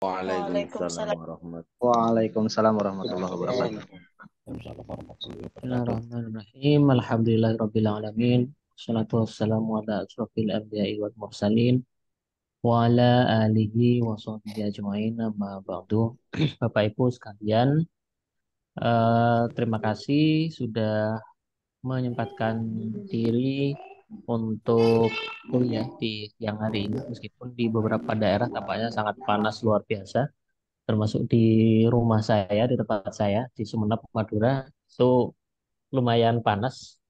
Waalaikumsalam Waalaikumsalam. warahmatullahi Waalaikumsalam warahmatullahi wabarakatuh. wabarakatuh. Bismillahirrahmanirrahim. Alhamdulillahirabbil alamin. Wassalatu wassalamu ala asrofil anbiya'i wal mursalin wa ala alihi wa sahbihi ajmain amma ba'du. Bapak Ibu sekalian, terima kasih sudah menyempatkan diri untuk kuliah di siang hari ini meskipun di beberapa daerah tampaknya sangat panas luar biasa, termasuk di rumah saya, di tempat saya di Sumeneb, Madura itu lumayan panas.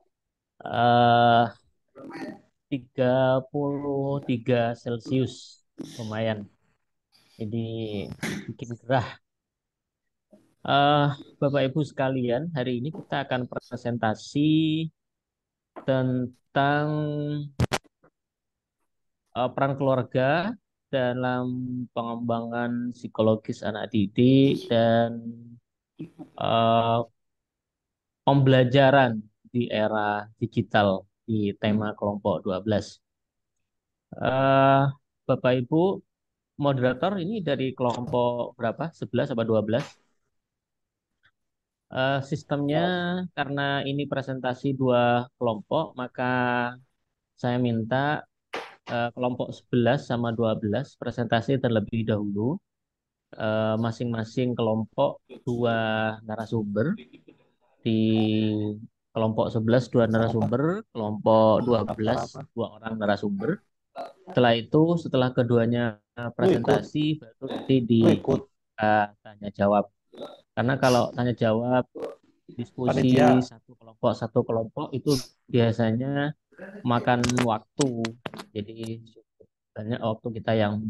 eh 33 Celcius, lumayan. Jadi bikin gerah. eh Bapak Ibu sekalian, hari ini kita akan presentasi tentang peran keluarga dalam pengembangan psikologis anak didik dan eh, pembelajaran di era digital di tema kelompok 12. Eh, Bapak Ibu moderator ini dari kelompok berapa? 11 atau 12? Sistemnya karena ini presentasi dua kelompok, maka saya minta kelompok 11 sama 12 presentasi terlebih dahulu. Masing-masing kelompok dua narasumber. Di kelompok 11 dua narasumber, kelompok 12 dua orang narasumber. Setelah itu, setelah keduanya presentasi, baru nanti di tanya jawab. Karena kalau tanya jawab diskusi satu kelompok itu biasanya makan waktu. Jadi banyak waktu kita yang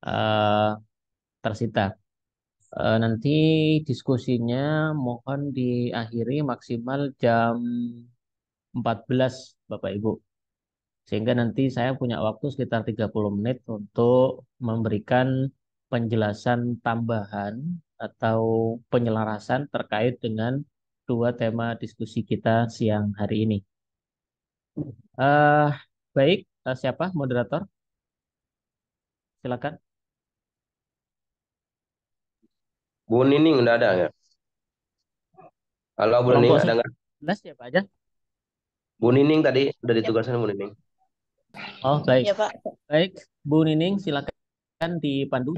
eh, tersita. Nanti diskusinya mohon diakhiri maksimal jam 14, Bapak Ibu. Sehingga nanti saya punya waktu sekitar 30 menit untuk memberikan penjelasan tambahan atau penyelarasan terkait dengan dua tema diskusi kita siang hari ini. Eh, Baik, siapa moderator? Silakan. Bu Nining udah ada nggak? Halo Bu Nining, Kelompok ada nggak? 11 siapa aja? Bu Nining tadi udah Ya, ditugaskan Bu Nining. Oh, baik. ya Pak. Baik, Bu Nining, silakan dipandu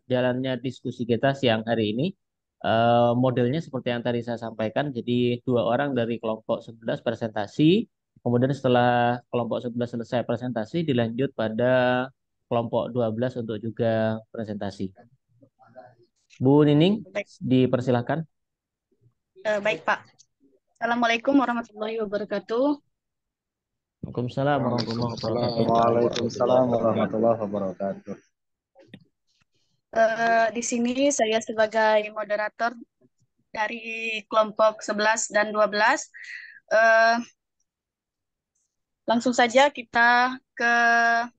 jalannya diskusi kita siang hari ini. Modelnya seperti yang tadi saya sampaikan, jadi dua orang dari kelompok 11 presentasi, kemudian setelah kelompok 11 selesai presentasi, dilanjut pada kelompok 12 untuk juga presentasi. Bu Nining, Baik, dipersilahkan. baik Pak. Assalamualaikum warahmatullahi wabarakatuh. Waalaikumsalam warahmatullahi wabarakatuh. Waalaikumsalam warahmatullahi wabarakatuh. Di sini saya sebagai moderator dari kelompok 11 dan 12. Eh, Langsung saja kita ke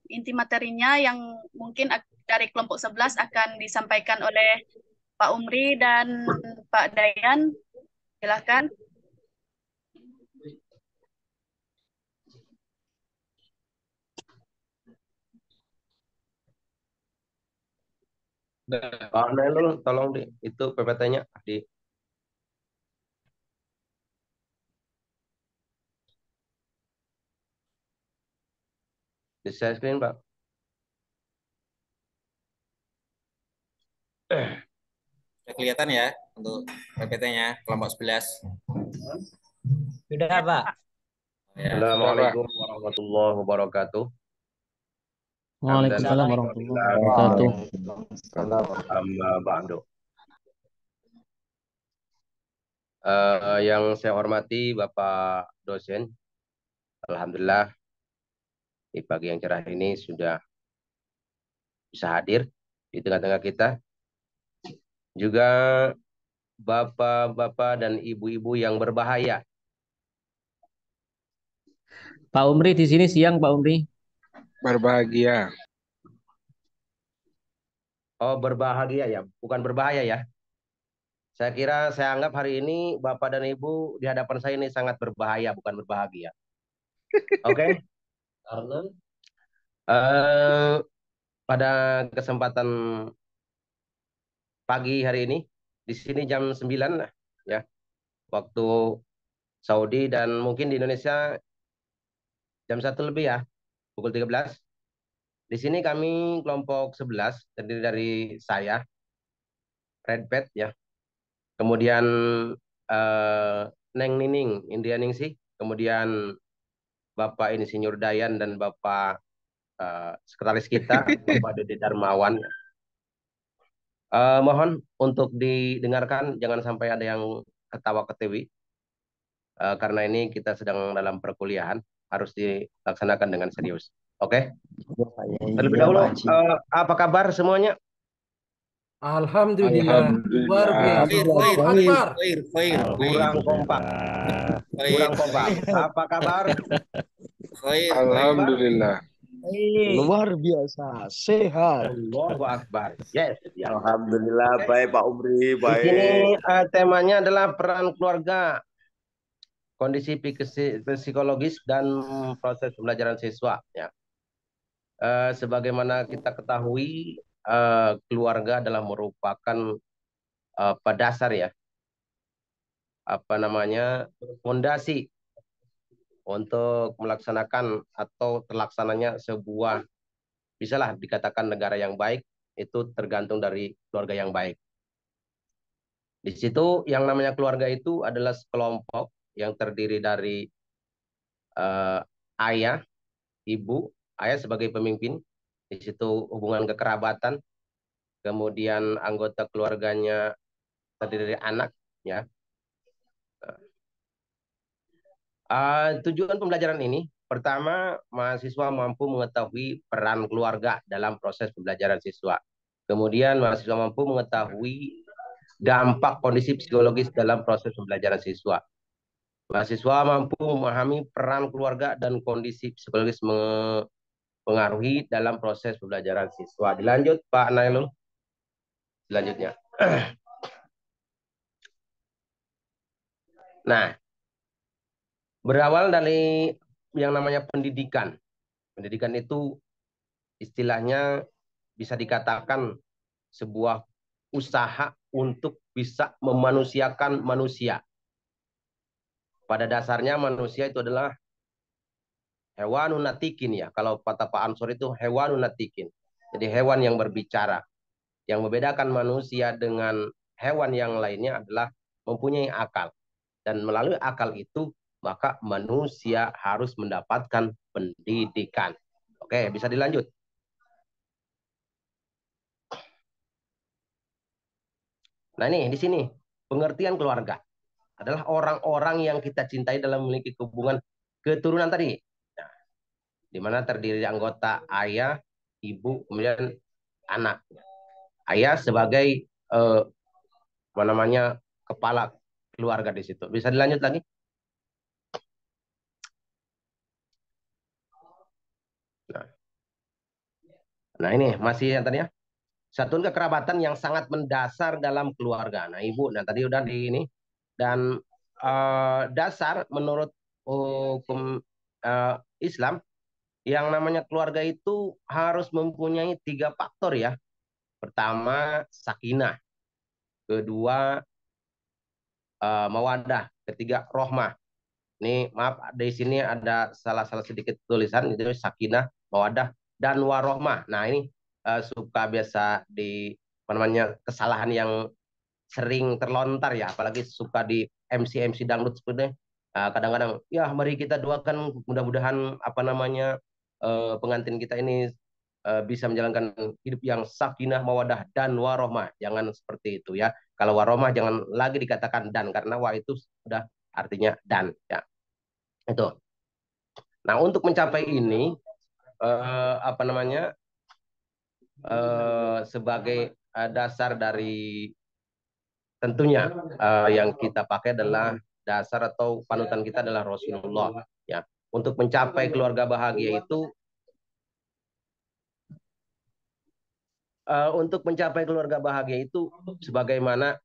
inti materinya yang mungkin dari kelompok 11 akan disampaikan oleh Pak Umri dan Pak Dayan. Silakan. Pak Nailul, tolong di itu PPT-nya di share screen Pak. Udah kelihatan ya untuk PPT-nya kelompok 11. Sudah, Ya, Pak. Pak. Ya. Assalamualaikum warahmatullahi wabarakatuh. Hamdan wa Waalaikumsalam syukur warahmatullahi lillah, wabarakatuh. amma ba'du. Yang saya hormati Bapak dosen, Alhamdulillah di pagi yang cerah ini sudah bisa hadir di tengah-tengah kita. Juga bapak-bapak dan ibu-ibu yang berbahaya. Pak Umri di sini siang, Pak Umri. Berbahagia. Oh, berbahagia ya, bukan berbahaya ya. Saya kira saya anggap hari ini bapak dan ibu di hadapan saya ini sangat berbahaya, bukan berbahagia. Oke? Karena pada kesempatan pagi hari ini. Di sini jam 9 lah ya, waktu Saudi, dan mungkin di Indonesia jam 1 lebih ya, pukul 13. Di sini kami kelompok 11 terdiri dari saya, Red Pet ya. Kemudian eh, Neng Nining, India Ningsih, kemudian Bapak Insinyur Dayan dan Bapak sekretaris kita, Bapak Dede Darmawan. Mohon untuk didengarkan, jangan sampai ada yang ketawa-ketiwi, karena ini kita sedang dalam perkuliahan, harus dilaksanakan dengan serius. Oke? Terlebih Iya, dahulu, Pak Haji. apa kabar semuanya? Alhamdulillah, luar Alhamdulillah. biasa. Khair, Allahu khair, khair, Akbar. khair, khair, khair, Kurang kompak, khair, kurang kompak. khair, Apa kabar? khair, khair. Alhamdulillah. Luar biasa, sehat. Allahu Akbar. Yes, ya. Alhamdulillah, baik Pak Umri, Di baik. sini temanya adalah peran keluarga, kondisi psikologis dan proses pembelajaran siswa. Ya, sebagaimana kita ketahui, keluarga adalah merupakan pada dasar ya, apa namanya, fondasi untuk melaksanakan atau terlaksananya sebuah, bisalah dikatakan negara yang baik, itu tergantung dari keluarga yang baik. Di situ yang namanya keluarga itu adalah sekelompok yang terdiri dari ayah, ibu, ayah sebagai pemimpin, di situ hubungan kekerabatan, kemudian anggota keluarganya terdiri dari anak, ya. Tujuan pembelajaran ini, pertama, mahasiswa mampu mengetahui peran keluarga dalam proses pembelajaran siswa. Kemudian mahasiswa mampu mengetahui dampak kondisi psikologis dalam proses pembelajaran siswa. Mahasiswa mampu memahami peran keluarga dan kondisi psikologis mempengaruhi dalam proses pembelajaran siswa. Dilanjut, Pak Nailul. Selanjutnya. Nah, berawal dari yang namanya pendidikan. Pendidikan itu istilahnya bisa dikatakan sebuah usaha untuk bisa memanusiakan manusia. Pada dasarnya manusia itu adalah hewanun natikin ya. Kalau kata Pak Ansor itu hewanun natikin. Jadi hewan yang berbicara. Yang membedakan manusia dengan hewan yang lainnya adalah mempunyai akal. Dan melalui akal itu, maka manusia harus mendapatkan pendidikan. Oke, bisa dilanjut. Nah ini, di sini, pengertian keluarga adalah orang-orang yang kita cintai dalam memiliki hubungan keturunan tadi. Nah, di mana terdiri dari anggota ayah, ibu, kemudian anak. Ayah sebagai apa namanya, kepala keluarga di situ. Bisa dilanjut lagi? Nah ini masih yang tadi ya. Satuan kekerabatan yang sangat mendasar dalam keluarga. Nah ibu, nah tadi udah di ini. Dan dasar menurut hukum Islam, yang namanya keluarga itu harus mempunyai 3 faktor ya. Pertama, sakinah. Kedua, mawadah. Ketiga, rohmah. Ini maaf, di sini ada salah sedikit tulisan, itu sakinah, mawadah, dan warohmah. Nah ini suka biasa di apa namanya, kesalahan yang sering terlontar ya, apalagi suka di MC dangdut seperti kadang-kadang ya mari kita doakan mudah-mudahan apa namanya pengantin kita ini bisa menjalankan hidup yang sakinah, mawadah, dan warohmah. Jangan seperti itu ya. Kalau warohmah jangan lagi dikatakan dan, karena wa itu sudah artinya dan ya. Itu. Nah, untuk mencapai ini apa namanya sebagai dasar dari, tentunya yang kita pakai adalah dasar atau panutan kita adalah Rasulullah ya. Untuk mencapai keluarga bahagia itu sebagaimana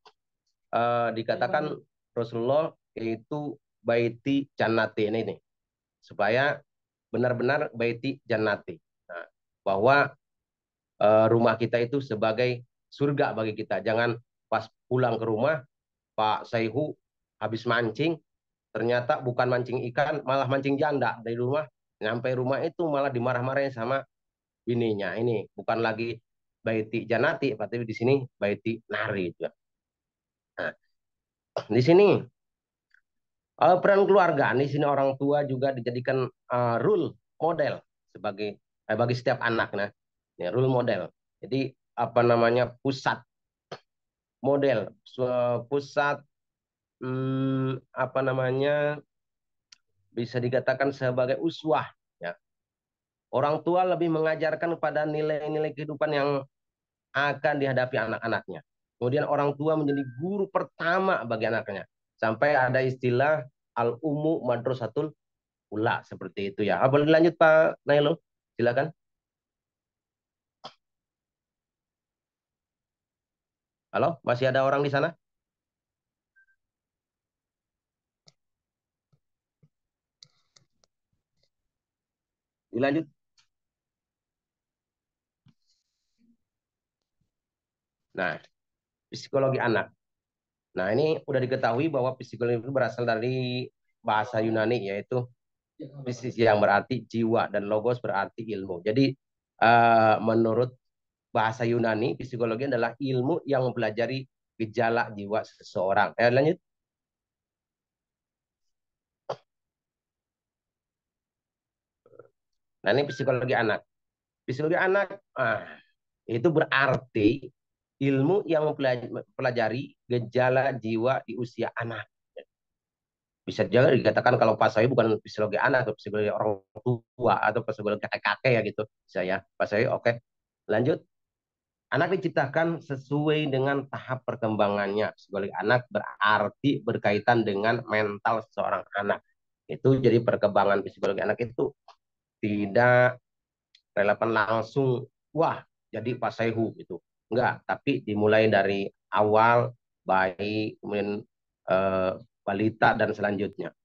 dikatakan Rasulullah, yaitu baiti jannati ini supaya benar-benar baiti jannati. Nah, bahwa rumah kita itu sebagai surga bagi kita. Jangan pas pulang ke rumah Pak Saihu habis mancing, ternyata bukan mancing ikan, malah mancing janda dari rumah. Sampai rumah itu malah dimarah-marahin sama bininya. Ini bukan lagi baiti janati, tapi di sini baiti nari. Nah, di sini peran keluarga, di sini orang tua juga dijadikan role model sebagai bagi setiap anak. Nah, ini role model. Jadi apa namanya pusat model, pusat apa namanya bisa dikatakan sebagai uswah. Ya. Orang tua lebih mengajarkan kepada nilai-nilai kehidupan yang akan dihadapi anak-anaknya. Kemudian orang tua menjadi guru pertama bagi anaknya. Sampai ada istilah al-ummu madrasatul ula seperti itu ya. Boleh lanjut Pak Nailo? Silakan. Halo, masih ada orang di sana? Dilanjut. Nah, psikologi anak. Nah, ini udah diketahui bahwa psikologi itu berasal dari bahasa Yunani, yaitu psikis yang berarti jiwa dan logos berarti ilmu. Jadi menurut bahasa Yunani, psikologi adalah ilmu yang mempelajari gejala jiwa seseorang. Lanjut. Nah, ini psikologi anak. Psikologi anak itu berarti ilmu yang mempelajari gejala jiwa di usia anak. Bisa juga dikatakan kalau pas saya bukan psikologi anak, atau psikologi orang tua, atau psikologi kakek-kakek ya gitu. Saya pas saya oke. Lanjut. Anak diciptakan sesuai dengan tahap perkembangannya. Psikologi anak berarti berkaitan dengan mental seorang anak. Itu jadi perkembangan psikologi anak itu tidak relevan langsung, wah jadi Pak Saihu gitu. Enggak, tapi dimulai dari awal, bayi, kemudian balita, dan selanjutnya.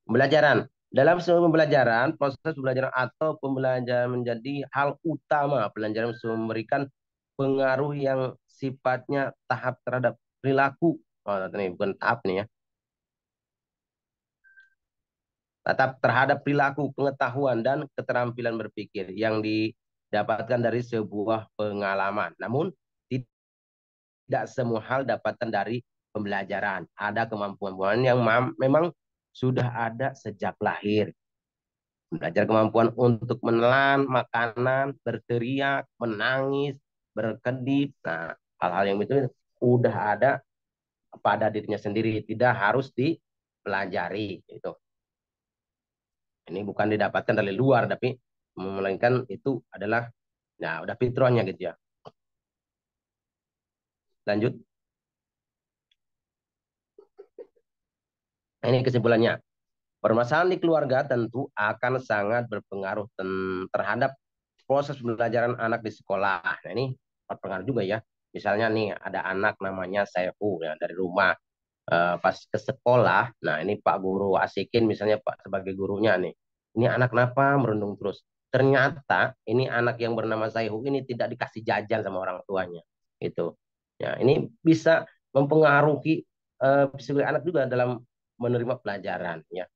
Pembelajaran. Dalam sebuah pembelajaran, proses pembelajaran atau pembelajaran menjadi hal utama. Pembelajaran memberikan pengaruh yang sifatnya tahap terhadap perilaku. Oh, ini bukan tahap nih ya. Tetap terhadap perilaku, pengetahuan, dan keterampilan berpikir yang didapatkan dari sebuah pengalaman. Namun, tidak semua hal dapatkan dari pembelajaran. Ada kemampuan yang memang sudah ada sejak lahir. Belajar kemampuan untuk menelan makanan, berteriak, menangis, berkedip. Nah, hal-hal yang itu udah ada pada dirinya sendiri, tidak harus dipelajari. Itu. Ini bukan didapatkan dari luar, tapi melainkan itu adalah, nah udah fitrahnya gitu ya. Lanjut. Nah, ini kesimpulannya. Permasalahan di keluarga tentu akan sangat berpengaruh terhadap proses pembelajaran anak di sekolah. Nah, ini berpengaruh juga ya. Misalnya nih ada anak namanya Saifu ya, dari rumah pas ke sekolah. Nah, ini Pak Guru asikin misalnya Pak sebagai gurunya nih. Ini anak kenapa merundung terus? Ternyata ini anak yang bernama Saihu ini tidak dikasih jajan sama orang tuanya. Gitu. Ya, ini bisa mempengaruhi psikologi anak juga dalam menerima pelajaran ya.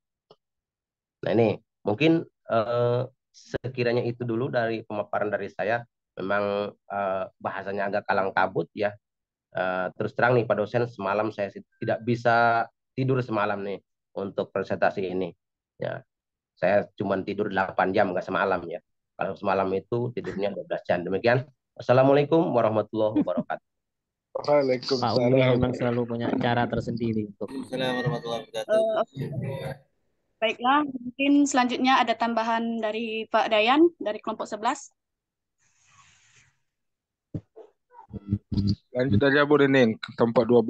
Nah, ini mungkin sekiranya itu dulu dari pemaparan dari saya. Memang bahasanya agak kalang kabut ya. Terus terang nih Pak dosen, semalam saya tidak bisa tidur semalam nih untuk presentasi ini. Ya, saya cuma tidur 8 jam nggak semalam ya. Kalau semalam itu tidurnya 12 jam. Demikian. Assalamualaikum warahmatullahi wabarakatuh. Pak Umri Waalaikumsalam. memang selalu punya cara tersendiri untuk Assalamualaikum warahmatullahi wabarakatuh. Baiklah, mungkin selanjutnya ada tambahan dari Pak Dayan dari kelompok 11. Lanjut aja Bu Rining ke tempat 12.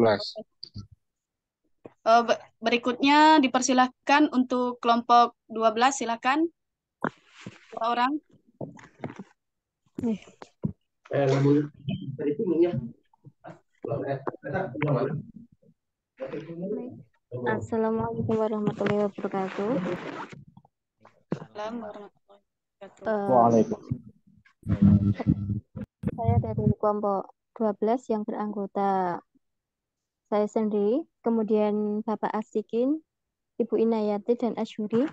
Berikutnya dipersilahkan untuk kelompok 12, silakan. 2 orang. Assalamualaikum warahmatullahi wabarakatuh. Assalamualaikum warahmatullahi wabarakatuh. Waalaikumsalam. Saya dari kelompok 12 yang beranggota saya sendiri, kemudian Bapak Asikin, Ibu Inayati, dan Asyuri.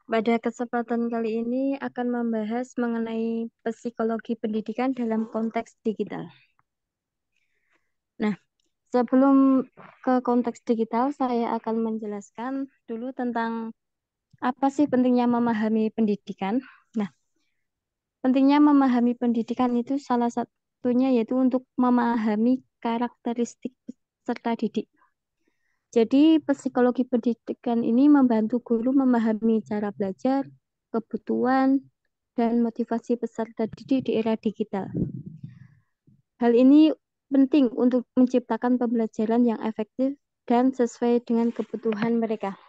Pada kesempatan kali ini akan membahas mengenai psikologi pendidikan dalam konteks digital. Nah, sebelum ke konteks digital, saya akan menjelaskan dulu tentang apa sih pentingnya memahami pendidikan. Nah, pentingnya memahami pendidikan itu salah satunya yaitu untuk memahami karakteristik peserta didik. Jadi, psikologi pendidikan ini membantu guru memahami cara belajar, kebutuhan, dan motivasi peserta didik di era digital. Hal ini penting untuk menciptakan pembelajaran yang efektif dan sesuai dengan kebutuhan mereka.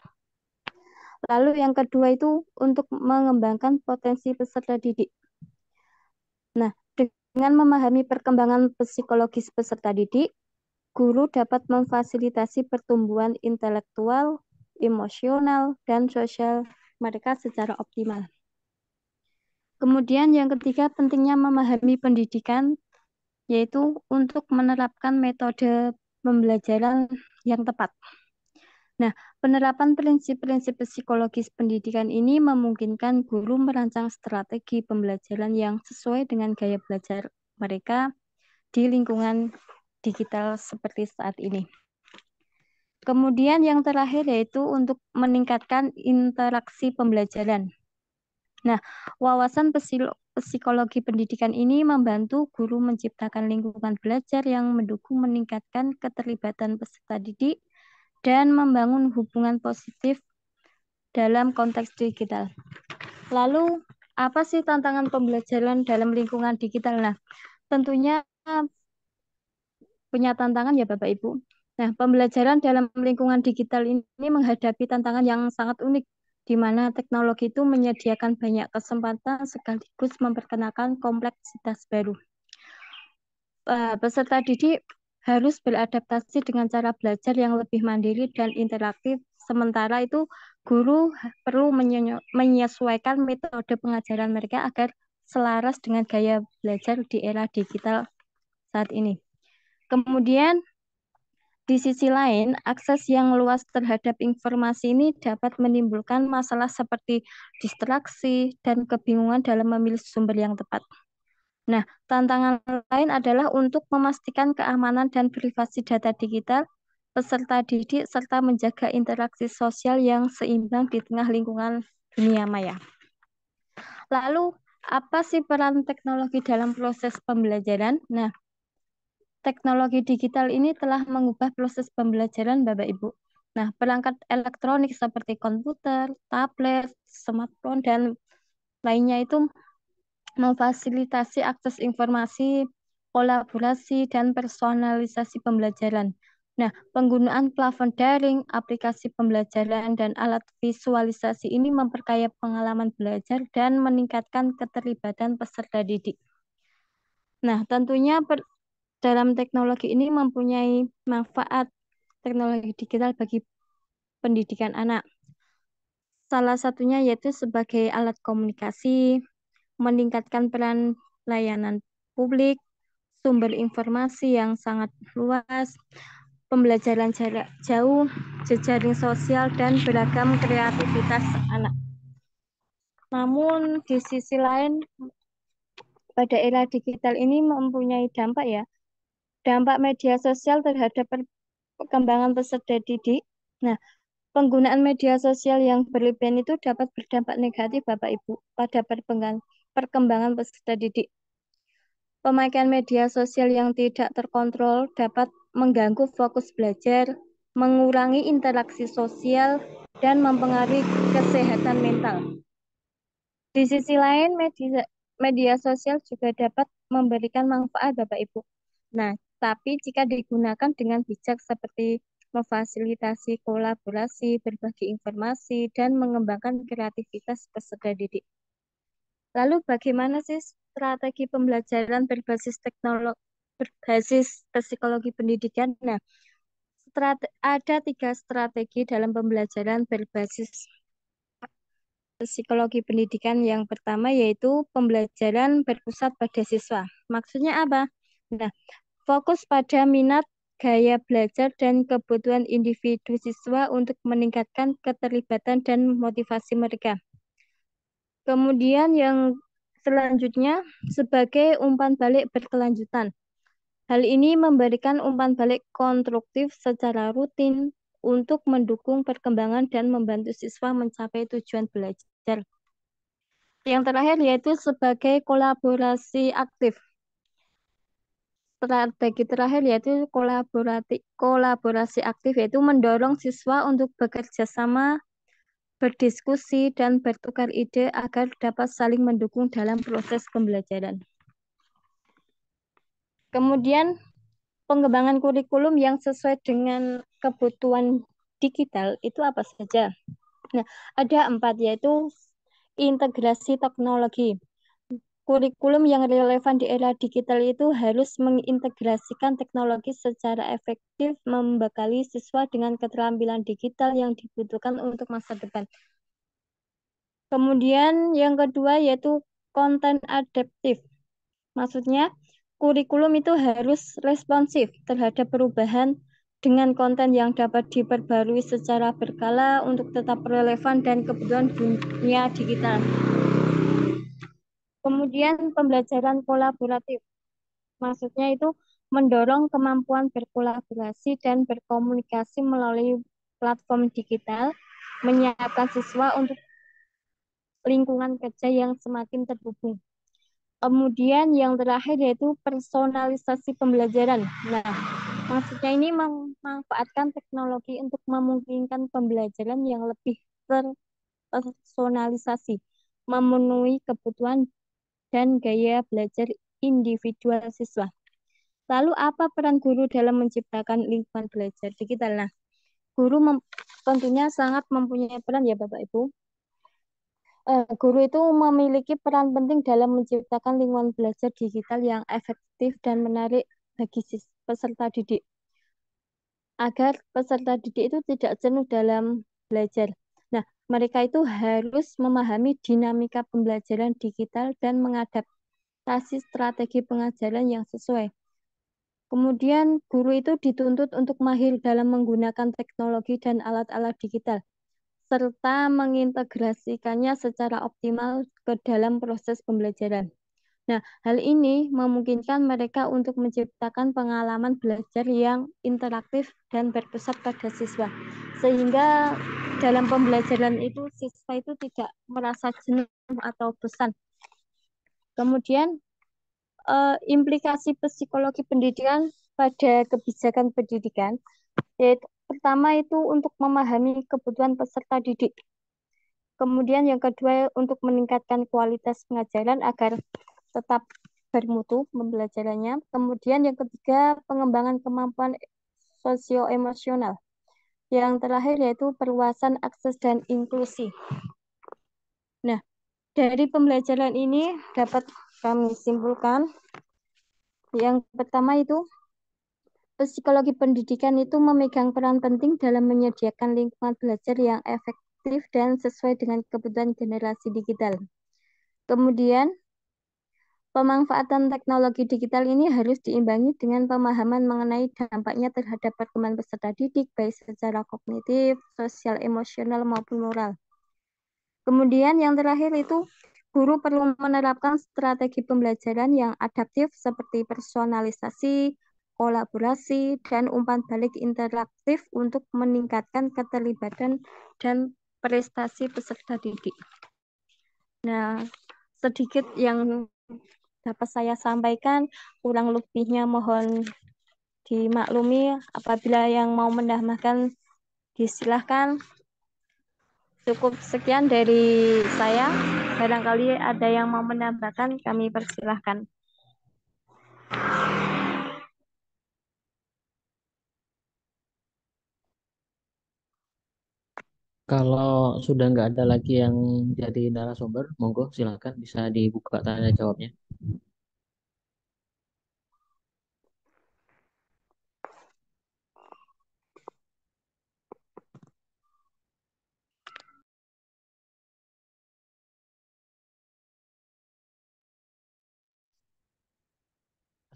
Lalu yang kedua itu untuk mengembangkan potensi peserta didik. Nah, dengan memahami perkembangan psikologis peserta didik, guru dapat memfasilitasi pertumbuhan intelektual, emosional, dan sosial mereka secara optimal. Kemudian yang ketiga, pentingnya memahami pendidikan, yaitu untuk menerapkan metode pembelajaran yang tepat. Nah, penerapan prinsip-prinsip psikologis pendidikan ini memungkinkan guru merancang strategi pembelajaran yang sesuai dengan gaya belajar mereka di lingkungan digital seperti saat ini. Kemudian yang terakhir yaitu untuk meningkatkan interaksi pembelajaran. Nah, wawasan psikologi pendidikan ini membantu guru menciptakan lingkungan belajar yang mendukung meningkatkan keterlibatan peserta didik dan membangun hubungan positif dalam konteks digital. Lalu, apa sih tantangan pembelajaran dalam lingkungan digital? Nah, tentunya punya tantangan ya Bapak Ibu. Nah, pembelajaran dalam lingkungan digital ini menghadapi tantangan yang sangat unik, di mana teknologi itu menyediakan banyak kesempatan sekaligus memperkenalkan kompleksitas baru. Peserta didik harus beradaptasi dengan cara belajar yang lebih mandiri dan interaktif, sementara itu guru perlu menyesuaikan metode pengajaran mereka agar selaras dengan gaya belajar di era digital saat ini. Kemudian, di sisi lain, akses yang luas terhadap informasi ini dapat menimbulkan masalah seperti distraksi dan kebingungan dalam memilih sumber yang tepat. Nah, tantangan lain adalah untuk memastikan keamanan dan privasi data digital peserta didik serta menjaga interaksi sosial yang seimbang di tengah lingkungan dunia maya. Lalu, apa sih peran teknologi dalam proses pembelajaran? Nah, teknologi digital ini telah mengubah proses pembelajaran Bapak Ibu. Nah, perangkat elektronik seperti komputer, tablet, smartphone, dan lainnya itu memfasilitasi akses informasi, kolaborasi, dan personalisasi pembelajaran. Nah, penggunaan platform daring, aplikasi pembelajaran, dan alat visualisasi ini memperkaya pengalaman belajar dan meningkatkan keterlibatan peserta didik. Nah, tentunya dalam teknologi ini mempunyai manfaat teknologi digital bagi pendidikan anak. Salah satunya yaitu sebagai alat komunikasi, meningkatkan peran layanan publik, sumber informasi yang sangat luas, pembelajaran jarak jauh, jejaring sosial, dan beragam kreativitas anak. Namun di sisi lain, pada era digital ini mempunyai dampak ya, dampak media sosial terhadap perkembangan peserta didik. Nah, penggunaan media sosial yang berlebihan itu dapat berdampak negatif Bapak Ibu pada perkembangan peserta didik. Pemakaian media sosial yang tidak terkontrol dapat mengganggu fokus belajar, mengurangi interaksi sosial, dan mempengaruhi kesehatan mental. Di sisi lain, media sosial juga dapat memberikan manfaat Bapak Ibu. Nah, tapi jika digunakan dengan bijak seperti memfasilitasi kolaborasi, berbagi informasi, dan mengembangkan kreativitas peserta didik. Lalu bagaimana sih strategi pembelajaran berbasis psikologi pendidikan? Nah, ada 3 strategi dalam pembelajaran berbasis psikologi pendidikan yang pertama yaitu pembelajaran berpusat pada siswa. Maksudnya apa? Nah, fokus pada minat, gaya belajar, dan kebutuhan individu siswa untuk meningkatkan keterlibatan dan motivasi mereka. Kemudian yang selanjutnya sebagai umpan balik berkelanjutan. Hal ini memberikan umpan balik konstruktif secara rutin untuk mendukung perkembangan dan membantu siswa mencapai tujuan belajar. Yang terakhir yaitu sebagai kolaborasi aktif. Strategi terakhir yaitu kolaborasi aktif, yaitu mendorong siswa untuk bekerja sama, berdiskusi, dan bertukar ide agar dapat saling mendukung dalam proses pembelajaran. Kemudian pengembangan kurikulum yang sesuai dengan kebutuhan digital itu apa saja? Nah, ada 4, yaitu integrasi teknologi. Kurikulum yang relevan di era digital itu harus mengintegrasikan teknologi secara efektif, membekali siswa dengan keterampilan digital yang dibutuhkan untuk masa depan. Kemudian yang kedua yaitu konten adaptif. Maksudnya, kurikulum itu harus responsif terhadap perubahan dengan konten yang dapat diperbarui secara berkala untuk tetap relevan dan kebutuhan dunia digital. Kemudian pembelajaran kolaboratif. Maksudnya itu mendorong kemampuan berkolaborasi dan berkomunikasi melalui platform digital, menyiapkan siswa untuk lingkungan kerja yang semakin terhubung. Kemudian yang terakhir yaitu personalisasi pembelajaran. Nah, maksudnya ini memanfaatkan teknologi untuk memungkinkan pembelajaran yang lebih terpersonalisasi, memenuhi kebutuhan dan gaya belajar individual siswa. Lalu apa peran guru dalam menciptakan lingkungan belajar digital? Nah, guru tentunya sangat mempunyai peran ya Bapak Ibu. Guru itu memiliki peran penting dalam menciptakan lingkungan belajar digital yang efektif dan menarik bagi peserta didik. Agar peserta didik itu tidak jenuh dalam belajar. Nah, mereka itu harus memahami dinamika pembelajaran digital dan mengadaptasi strategi pengajaran yang sesuai. Kemudian guru itu dituntut untuk mahir dalam menggunakan teknologi dan alat-alat digital, serta mengintegrasikannya secara optimal ke dalam proses pembelajaran. Nah, hal ini memungkinkan mereka untuk menciptakan pengalaman belajar yang interaktif dan berpusat pada siswa. Sehingga dalam pembelajaran itu siswa itu tidak merasa jenuh atau bosan. Kemudian implikasi psikologi pendidikan pada kebijakan pendidikan, yaitu pertama itu untuk memahami kebutuhan peserta didik. Kemudian yang kedua untuk meningkatkan kualitas pengajaran agar tetap bermutu pembelajarannya. Kemudian yang ketiga pengembangan kemampuan sosioemosional. Yang terakhir yaitu perluasan akses dan inklusi. Nah, dari pembelajaran ini dapat kami simpulkan yang pertama itu psikologi pendidikan itu memegang peran penting dalam menyediakan lingkungan belajar yang efektif dan sesuai dengan kebutuhan generasi digital. Kemudian, pemanfaatan teknologi digital ini harus diimbangi dengan pemahaman mengenai dampaknya terhadap perkembangan peserta didik, baik secara kognitif, sosial, emosional, maupun moral. Kemudian yang terakhir itu, guru perlu menerapkan strategi pembelajaran yang adaptif seperti personalisasi, kolaborasi, dan umpan balik interaktif untuk meningkatkan keterlibatan dan prestasi peserta didik. Nah, sedikit yang dapat saya sampaikan, kurang lebihnya mohon dimaklumi. Apabila yang mau menambahkan, disilahkan. Cukup sekian dari saya. Barangkali ada yang mau menambahkan, kami persilahkan. Kalau sudah nggak ada lagi yang jadi narasumber, monggo silakan bisa dibuka tanya jawabnya.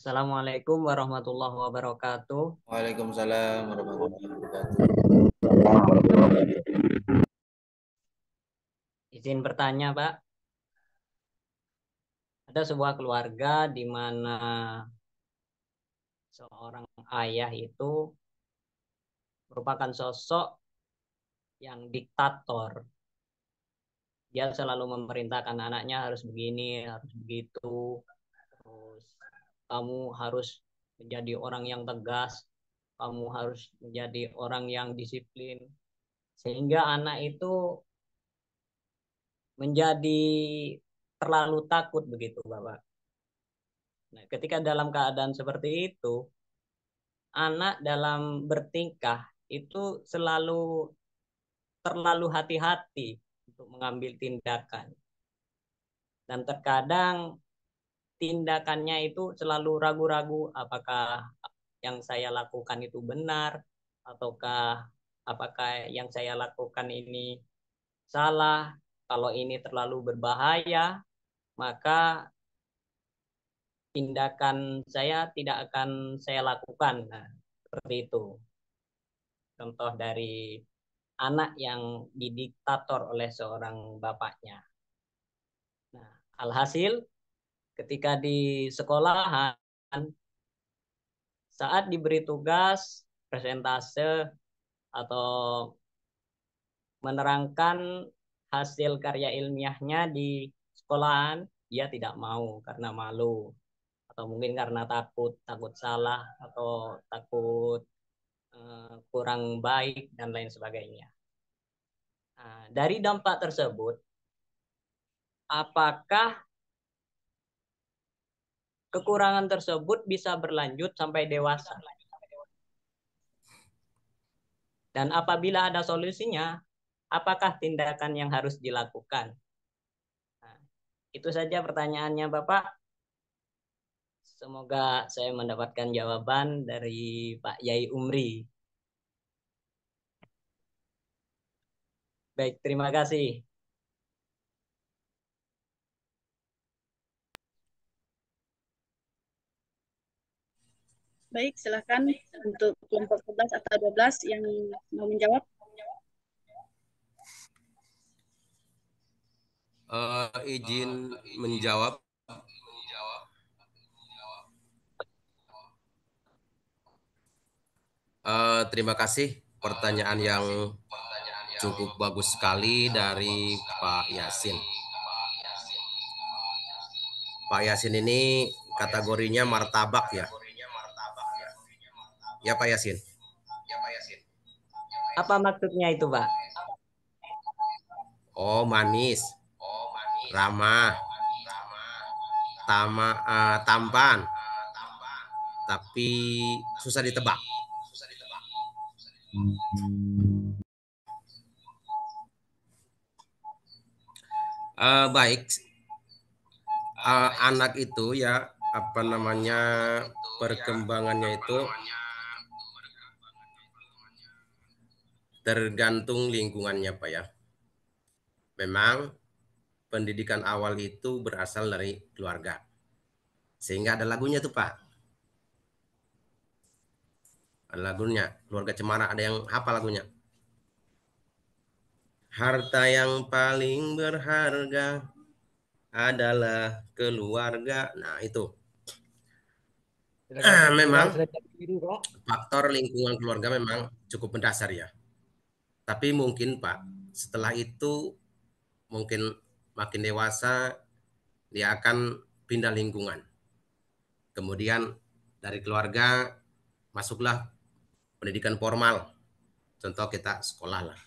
Assalamualaikum warahmatullahi wabarakatuh. Waalaikumsalam warahmatullahi wabarakatuh. Izin bertanya, Pak. Ada sebuah keluarga di mana seorang ayah itu merupakan sosok yang diktator. Dia selalu memerintahkan anaknya harus begini, harus begitu. Terus kamu harus menjadi orang yang tegas, kamu harus menjadi orang yang disiplin. Sehingga anak itu menjadi terlalu takut begitu, Bapak. Nah, ketika dalam keadaan seperti itu, anak dalam bertingkah itu selalu terlalu hati-hati untuk mengambil tindakan. Dan terkadang tindakannya itu selalu ragu-ragu apakah yang saya lakukan itu benar ataukah apakah yang saya lakukan ini salah. Kalau ini terlalu berbahaya, maka tindakan saya tidak akan saya lakukan. Nah, seperti itu. Contoh dari anak yang didiktator oleh seorang bapaknya. Nah, alhasil ketika di sekolahan, saat diberi tugas, presentase, atau menerangkan hasil karya ilmiahnya di sekolahan, dia tidak mau karena malu. Atau mungkin karena takut salah, atau takut kurang baik, dan lain sebagainya. Nah, dari dampak tersebut, apakah kekurangan tersebut bisa berlanjut sampai dewasa? Dan apabila ada solusinya, apakah tindakan yang harus dilakukan? Nah, itu saja pertanyaannya, Bapak. Semoga saya mendapatkan jawaban dari Pak Yai Umri. Baik, terima kasih. Baik, silakan untuk kelompok 11 atau 12 yang mau menjawab. Izin menjawab. Terima kasih pertanyaan yang cukup bagus sekali dari Pak Yasin. Pak Yasin ini kategorinya martabak ya. Ya Pak Yasin. Apa maksudnya itu, Pak? Oh, manis, ramah, tampan, tapi susah ditebak. Baik, anak itu ya apa namanya perkembangannya itu tergantung lingkungannya Pak ya. Memang pendidikan awal itu berasal dari keluarga. Sehingga ada lagunya tuh Pak. Ada lagunya, Keluarga Cemara, ada yang hafal lagunya. Harta yang paling berharga adalah keluarga. Nah, itu. Memang faktor lingkungan keluarga memang cukup mendasar ya. Tapi mungkin Pak, setelah itu mungkin makin dewasa dia akan pindah lingkungan. Kemudian dari keluarga masuklah pendidikan formal. Contoh kita sekolah lah.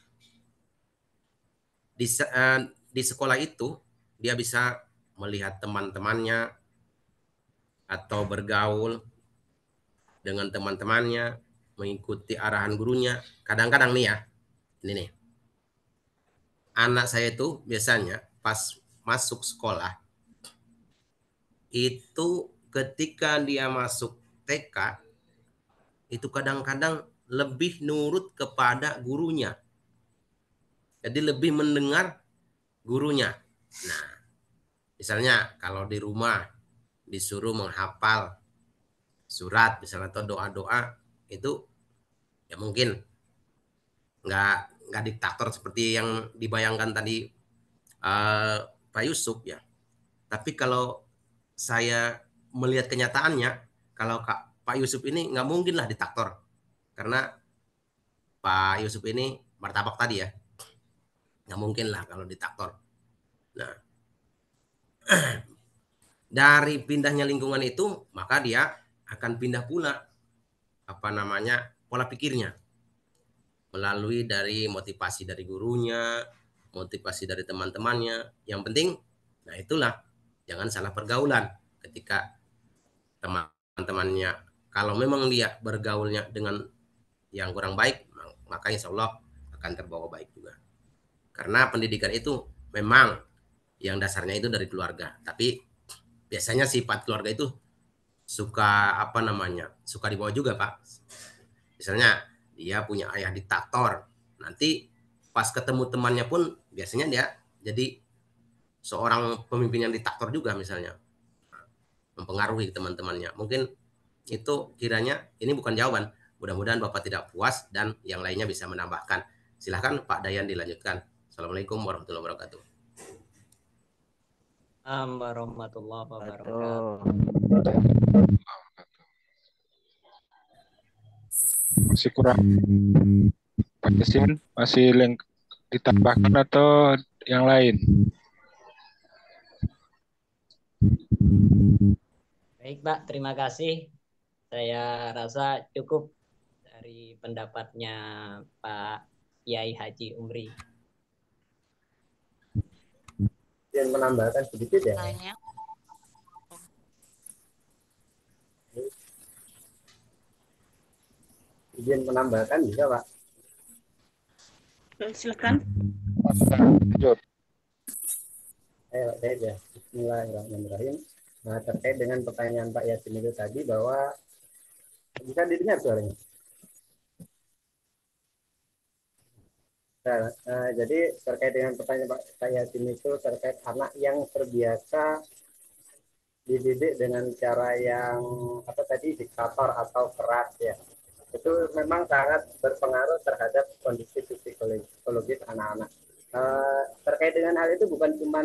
Di sekolah itu dia bisa melihat teman-temannya atau bergaul dengan teman-temannya, mengikuti arahan gurunya. Kadang-kadang nih ya, ini nih, anak saya itu biasanya pas masuk sekolah itu ketika dia masuk TK itu kadang-kadang lebih nurut kepada gurunya. Jadi lebih mendengar gurunya. Nah, misalnya kalau di rumah disuruh menghafal surat misalnya atau doa-doa itu ya mungkin nggak diktator seperti yang dibayangkan tadi Pak Yusuf ya. Tapi kalau saya melihat kenyataannya, kalau Pak Yusuf ini nggak mungkin lah diktator, karena Pak Yusuf ini martabak tadi ya, nggak mungkin lah kalau diktator. Nah, dari pindahnya lingkungan itu, maka dia akan pindah pula apa namanya pola pikirnya melalui dari motivasi dari gurunya, motivasi dari teman-temannya. Yang penting, nah itulah jangan salah pergaulan ketika teman-temannya. Kalau memang dia bergaulnya dengan yang kurang baik, maka insya Allah akan terbawa baik juga. Karena pendidikan itu memang yang dasarnya itu dari keluarga. Tapi biasanya sifat keluarga itu suka apa namanya, suka dibawa juga Pak. Misalnya dia punya ayah diktator, nanti pas ketemu temannya pun biasanya dia jadi seorang pemimpin yang diktator juga misalnya, mempengaruhi teman-temannya. Mungkin itu kiranya ini bukan jawaban. Mudah-mudahan Bapak tidak puas dan yang lainnya bisa menambahkan. Silahkan Pak Dayan dilanjutkan. Assalamualaikum warahmatullahi wabarakatuh. Warahmatullahi wabarakatuh. Masih kurang. Pak Yasin, masih ditambahkan atau yang lain? Baik, Pak. Terima kasih. Saya rasa cukup dari pendapatnya Pak Kiai Haji Umri. Yang menambahkan sedikit ya. Izin menambahkan bisa Pak. Silakan. Ayo, ya. Bismillahirrahmanirrahim. Nah, terkait dengan pertanyaan Pak Yasin itu tadi bahwa bisa didengar suaranya. Nah, jadi terkait dengan pertanyaan Pak Yasin itu terkait anak yang terbiasa dididik dengan cara yang apa tadi diktator atau keras ya. Itu memang sangat berpengaruh terhadap kondisi psikologis anak-anak. Terkait dengan hal itu bukan cuma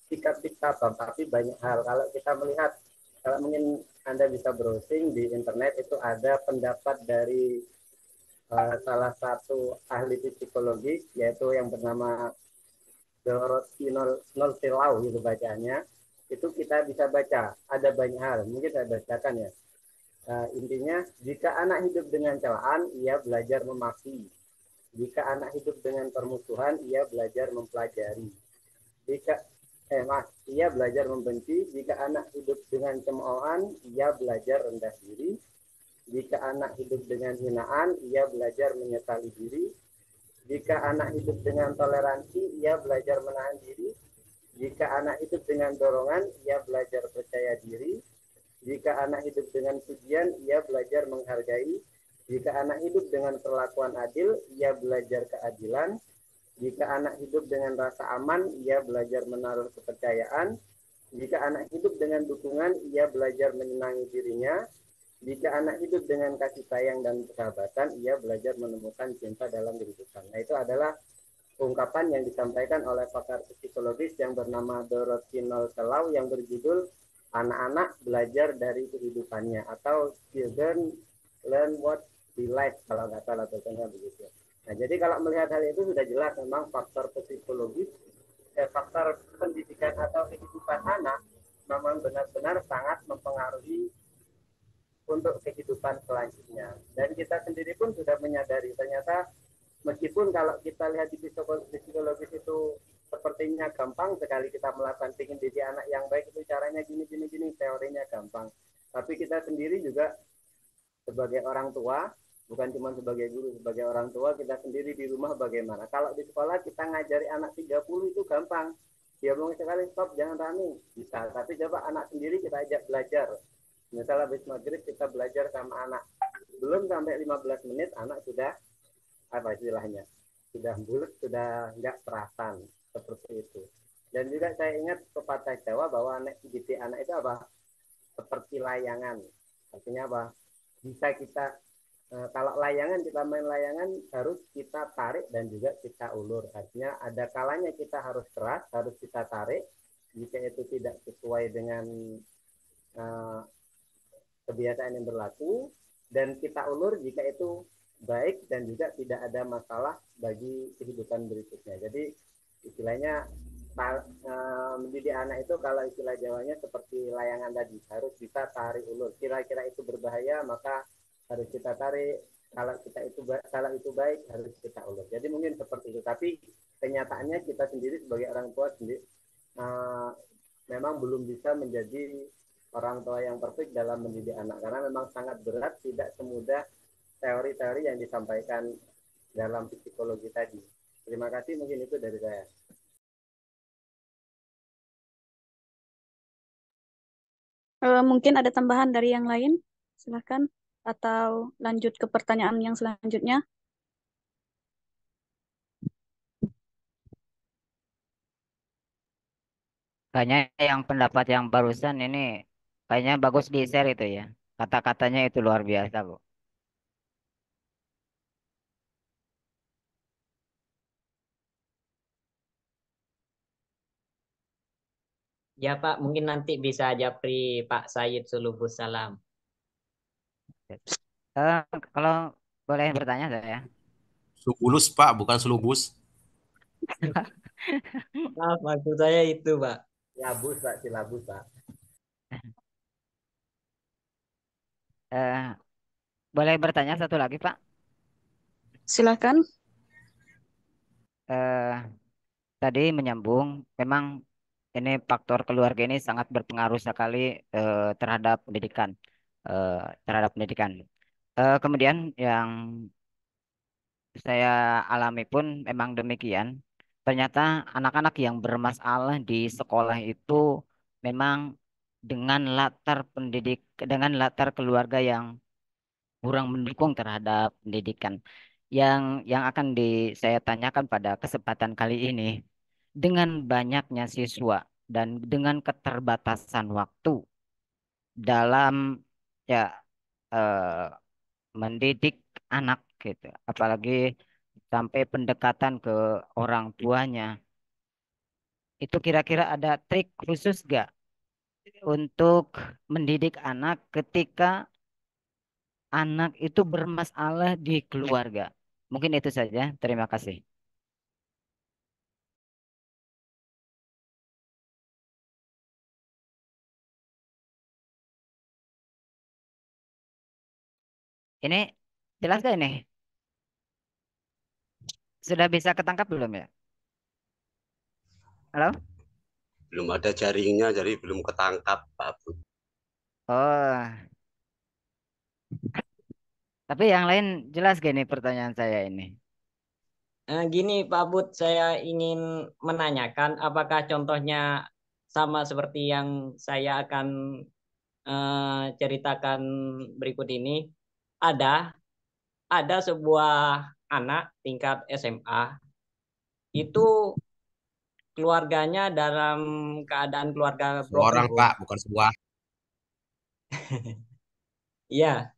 sikap diktator, tapi banyak hal. Kalau kita melihat, kalau mungkin Anda bisa browsing di internet, itu ada pendapat dari salah satu ahli psikologi, yaitu yang bernama Dorothy Noltelau, gitu bacanya. Itu kita bisa baca, ada banyak hal. Mungkin saya bacakan ya. Intinya, jika anak hidup dengan celaan, ia belajar memaki. Jika anak hidup dengan permusuhan, ia belajar mempelajari. Ia belajar membenci. Jika anak hidup dengan cemoohan, ia belajar rendah diri. Jika anak hidup dengan hinaan, ia belajar menyesali diri. Jika anak hidup dengan toleransi, ia belajar menahan diri. Jika anak hidup dengan dorongan, ia belajar percaya diri. Jika anak hidup dengan pujian, ia belajar menghargai. Jika anak hidup dengan perlakuan adil, ia belajar keadilan. Jika anak hidup dengan rasa aman, ia belajar menaruh kepercayaan. Jika anak hidup dengan dukungan, ia belajar menyenangi dirinya. Jika anak hidup dengan kasih sayang dan persahabatan, ia belajar menemukan cinta dalam kehidupan. Nah, itu adalah ungkapan yang disampaikan oleh pakar psikologis yang bernama Dorothy Noltelau yang berjudul Anak-anak Belajar dari Kehidupannya atau Children Learn What We Like, kalau nggak salah tulisannya begitu. Nah, jadi kalau melihat hal itu sudah jelas memang faktor psikologis, faktor pendidikan atau kehidupan anak memang benar-benar sangat mempengaruhi untuk kehidupan selanjutnya. Dan kita sendiri pun sudah menyadari ternyata meskipun kalau kita lihat di psikologis itu sepertinya gampang sekali kita melakukan ingin didik anak yang baik itu caranya gini, teorinya gampang. Tapi kita sendiri juga sebagai orang tua, bukan cuma sebagai guru, sebagai orang tua kita sendiri di rumah bagaimana. Kalau di sekolah kita ngajari anak 30 itu gampang. Dia ngomong sekali stop, jangan rame, bisa. Tapi coba anak sendiri kita ajak belajar. Misalnya habis maghrib kita belajar sama anak. Belum sampai 15 menit anak sudah apa istilahnya? Sudah bulat, sudah enggak perasan seperti itu. Dan juga saya ingat pepatah Jawa bahwa didik anak itu apa? seperti layangan. Artinya apa? Bisa kita kalau layangan, kita main layangan harus kita tarik dan juga kita ulur. Artinya ada kalanya kita harus keras, harus kita tarik. Jika itu tidak sesuai dengan uh, kebiasaan yang berlaku, dan kita ulur jika itu baik dan juga tidak ada masalah bagi kehidupan berikutnya. Jadi istilahnya mendidik anak itu kalau istilah Jawanya seperti layangan tadi, harus bisa tarik ulur. Kira-kira itu berbahaya maka harus kita tarik, kalau itu baik harus kita ulur. Jadi mungkin seperti itu. Tapi kenyataannya kita sendiri sebagai orang tua sendiri memang belum bisa menjadi orang tua yang perfect dalam mendidik anak, karena memang sangat berat, tidak semudah teori-teori yang disampaikan dalam psikologi tadi. Terima kasih, mungkin itu dari saya. Mungkin ada tambahan dari yang lain, silakan. Atau lanjut ke pertanyaan yang selanjutnya. Kayaknya yang pendapat yang barusan ini kayaknya bagus di share itu ya. Kata-katanya itu luar biasa, Bu. Ya Pak, mungkin nanti bisa japri Pak Said Sulubus Salam. Kalau boleh bertanya saya. Sulubus Pak, bukan Sulubus. Maaf, maksud saya itu Pak. Silabus Pak, silabus Pak. Boleh bertanya satu lagi Pak? Silakan. Tadi menyambung, memang ini faktor keluarga ini sangat berpengaruh sekali terhadap pendidikan, terhadap pendidikan. Kemudian yang saya alami pun memang demikian. Ternyata anak-anak yang bermasalah di sekolah itu memang dengan dengan latar keluarga yang kurang mendukung terhadap pendidikan. Yang akan saya tanyakan pada kesempatan kali ini, dengan banyaknya siswa dan dengan keterbatasan waktu dalam ya eh, mendidik anak gitu, apalagi sampai pendekatan ke orang tuanya, itu kira-kira ada trik khusus gak untuk mendidik anak ketika anak itu bermasalah di keluarga? Mungkin itu saja. Terima kasih. Ini jelas gak ini? Sudah bisa ketangkap belum ya? Halo? Belum ada jaringnya, jadi belum ketangkap, Pak Bud. Oh, tapi yang lain jelas gak nih pertanyaan saya ini? Gini Pak Bud, saya ingin menanyakan apakah contohnya sama seperti yang saya akan ceritakan berikut ini. Ada sebuah anak tingkat SMA itu keluarganya dalam keadaan keluarga broken Seorang home. Pak, bukan sebuah. Iya,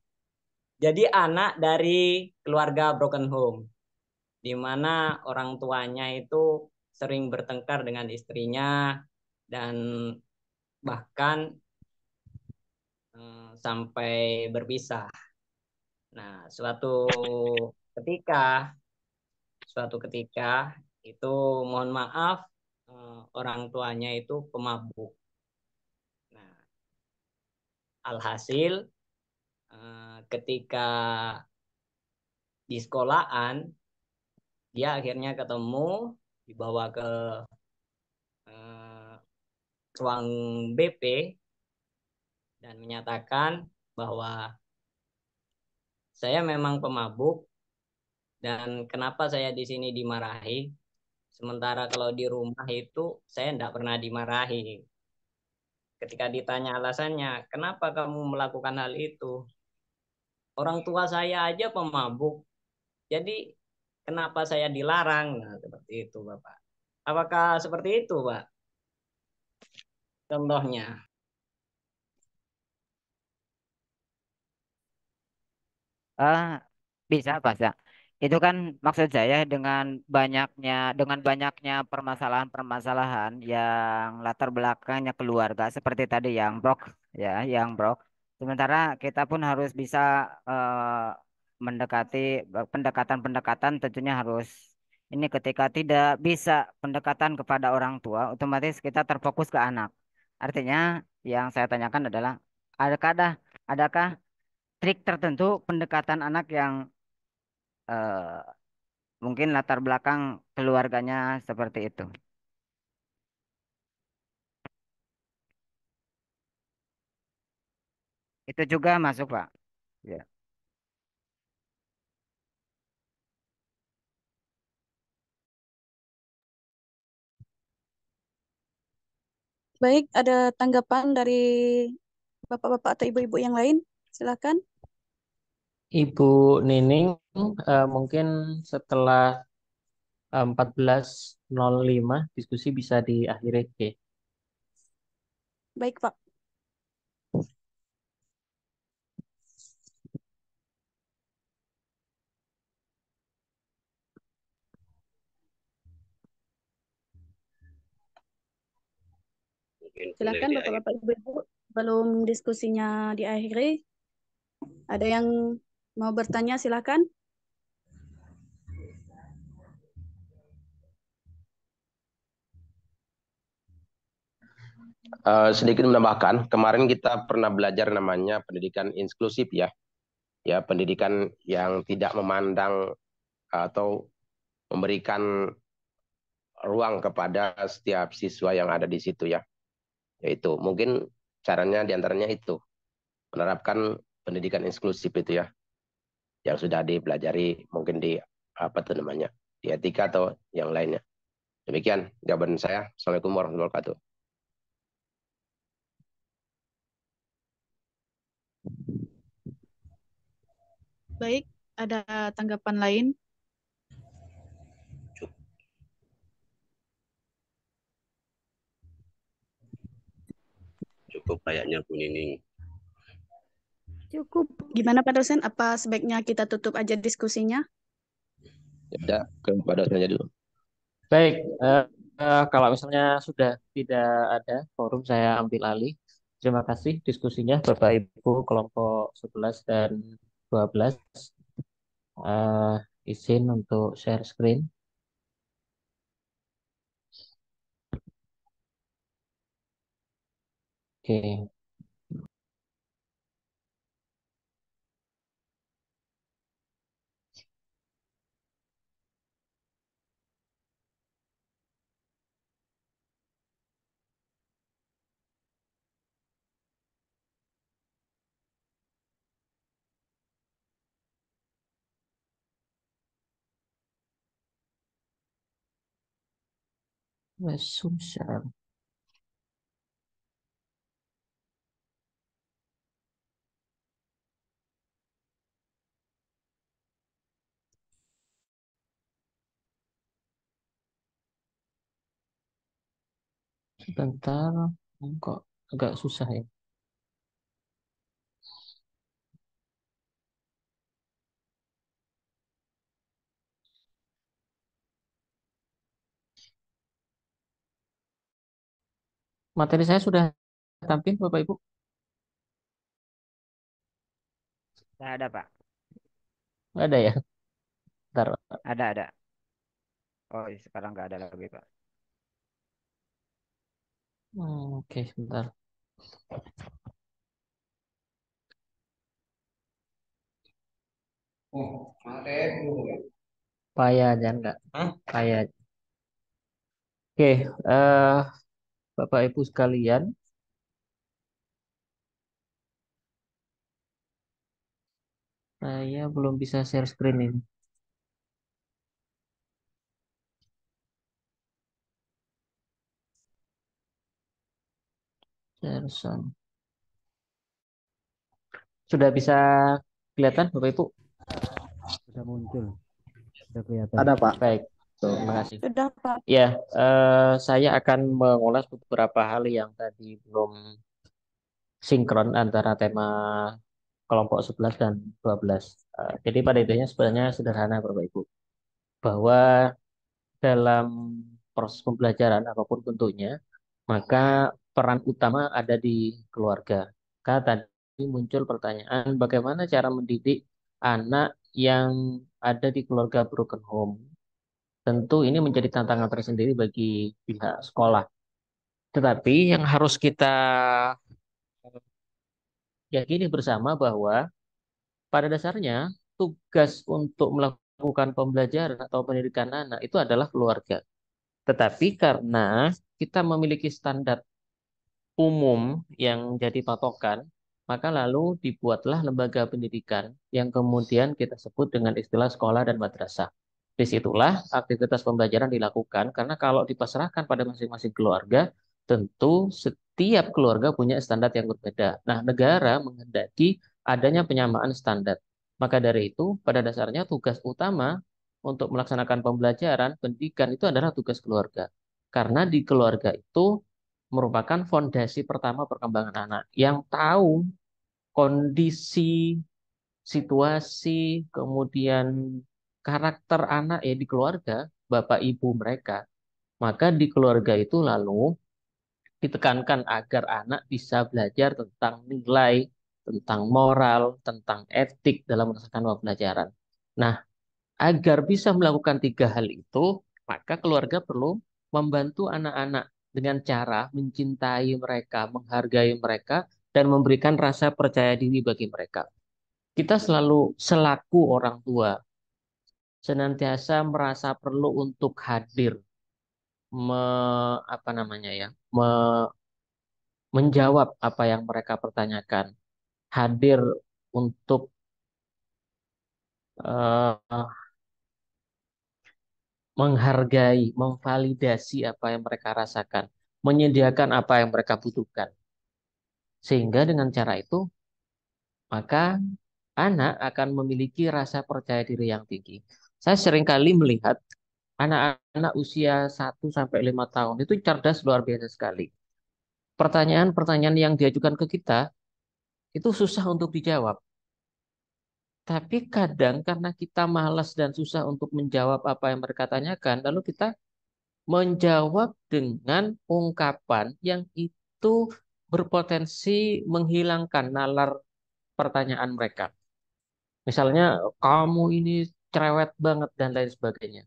jadi anak dari keluarga broken home, di mana orang tuanya itu sering bertengkar dengan istrinya dan bahkan sampai berpisah. Nah, ketika suatu ketika itu mohon maaf orang tuanya itu pemabuk. Nah, alhasil ketika di sekolahan dia akhirnya ketemu, dibawa ke ruang BP dan menyatakan bahwa saya memang pemabuk dan kenapa saya di sini dimarahi, sementara kalau di rumah itu saya tidak pernah dimarahi. Ketika ditanya alasannya, kenapa kamu melakukan hal itu? Orang tua saya aja pemabuk, jadi kenapa saya dilarang? Nah, seperti itu, Bapak. Apakah seperti itu, Pak? Contohnya. Ah, bisa, bisa. Itu kan maksud saya dengan banyaknya permasalahan-permasalahan yang latar belakangnya keluarga seperti tadi yang brok ya, yang brok. Sementara kita pun harus bisa mendekati pendekatan-pendekatan tentunya harus ini ketika tidak bisa pendekatan kepada orang tua, otomatis kita terfokus ke anak. Artinya yang saya tanyakan adalah adakah trik tertentu pendekatan anak yang eh, mungkin latar belakang keluarganya seperti itu. Itu juga masuk, Pak. Ya. Baik, ada tanggapan dari bapak-bapak atau ibu-ibu yang lain? Silakan. Ibu Nining, mungkin setelah 14.05 diskusi bisa diakhiri. Oke. Baik, Pak. Mungkin boleh Silakan diakhiri. bapak-bapak ibu-ibu, belum diskusinya diakhiri. Ada yang mau bertanya, silakan. Sedikit menambahkan, kemarin kita pernah belajar namanya pendidikan inklusif ya, pendidikan yang tidak memandang atau memberikan ruang kepada setiap siswa yang ada di situ ya, yaitu mungkin caranya diantaranya itu menerapkan pendidikan inklusif itu ya, yang sudah dipelajari mungkin di apa tuh namanya di etika atau yang lainnya. Demikian jawaban saya. Assalamualaikum warahmatullahi wabarakatuh. Baik, ada tanggapan lain? Cukup kayaknya Bu Nining. Cukup. Gimana Pak dosen? Apa sebaiknya kita tutup aja diskusinya? Ya, kepada saja dulu. Baik, kalau misalnya sudah tidak ada forum, saya ambil alih. Terima kasih diskusinya Bapak Ibu kelompok 11 dan 12. Eh, izin untuk share screen. Oke. Resume share. Sebentar, kok agak susah ya. Materi saya sudah tampil, Bapak Ibu. Tidak ada, Pak. Ada ya? Bentar. Ada. Oh, sekarang nggak ada lagi, Pak. Oke, sebentar. Payah aja enggak? Payah. Oke, Bapak Ibu sekalian, saya belum bisa share screen ini. Share sound. Sudah bisa kelihatan, Bapak Ibu? Sudah muncul. Sudah kelihatan. Ada, Pak. Baik, terima kasih. Sudah, Pak. Ya, saya akan mengulas beberapa hal yang tadi belum sinkron antara tema kelompok 11 dan 12. Jadi pada intinya sebenarnya sederhana Bapak Ibu, bahwa dalam proses pembelajaran apapun bentuknya, maka peran utama ada di keluarga. Karena tadi muncul pertanyaan bagaimana cara mendidik anak yang ada di keluarga broken home. Tentu ini menjadi tantangan tersendiri bagi pihak sekolah. Tetapi yang harus kita yakini bersama bahwa pada dasarnya tugas untuk melakukan pembelajaran atau pendidikan anak itu adalah keluarga. Tetapi karena kita memiliki standar umum yang jadi patokan, maka lalu dibuatlah lembaga pendidikan yang kemudian kita sebut dengan istilah sekolah dan madrasah. Disitulah aktivitas pembelajaran dilakukan, karena kalau dipasrahkan pada masing-masing keluarga, tentu setiap keluarga punya standar yang berbeda. Nah, negara menghendaki adanya penyamaan standar. Maka dari itu, pada dasarnya tugas utama untuk melaksanakan pembelajaran pendidikan itu adalah tugas keluarga. Karena di keluarga itu merupakan fondasi pertama perkembangan anak yang tahu kondisi, situasi, kemudian karakter anak ya di keluarga, bapak ibu mereka. Maka di keluarga itu lalu ditekankan agar anak bisa belajar tentang nilai, tentang moral, tentang etik dalam melaksanakan pembelajaran. Nah, agar bisa melakukan tiga hal itu, maka keluarga perlu membantu anak-anak dengan cara mencintai mereka, menghargai mereka, dan memberikan rasa percaya diri bagi mereka. Kita selalu selaku orang tua senantiasa merasa perlu untuk hadir, me, apa namanya ya, menjawab apa yang mereka pertanyakan, hadir untuk eh, menghargai, memvalidasi apa yang mereka rasakan, menyediakan apa yang mereka butuhkan. Sehingga dengan cara itu, maka anak akan memiliki rasa percaya diri yang tinggi. Saya seringkali melihat anak-anak usia 1 sampai 5 tahun itu cerdas luar biasa sekali. Pertanyaan-pertanyaan yang diajukan ke kita itu susah untuk dijawab. Tapi kadang karena kita malas dan susah untuk menjawab apa yang mereka tanyakan, lalu kita menjawab dengan ungkapan yang itu berpotensi menghilangkan nalar pertanyaan mereka. Misalnya, kamu ini cerewet banget dan lain sebagainya.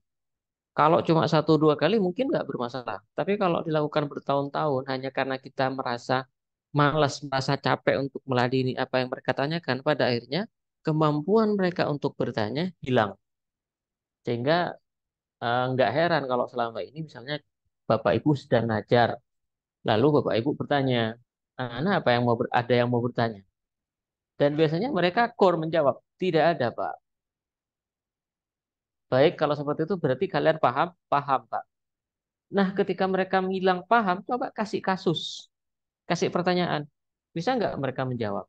Kalau cuma 1 2 kali mungkin nggak bermasalah. Tapi kalau dilakukan bertahun-tahun hanya karena kita merasa malas, merasa capek untuk meladeni apa yang mereka tanyakan, pada akhirnya kemampuan mereka untuk bertanya hilang. Sehingga nggak heran kalau selama ini misalnya Bapak Ibu sedang ngajar, lalu Bapak Ibu bertanya, anak apa yang ada yang mau bertanya? Dan biasanya mereka core menjawab, tidak ada Pak. Baik, kalau seperti itu berarti kalian paham? Paham Pak. Nah, ketika mereka bilang paham, coba kasih kasus, kasih pertanyaan. Bisa nggak mereka menjawab?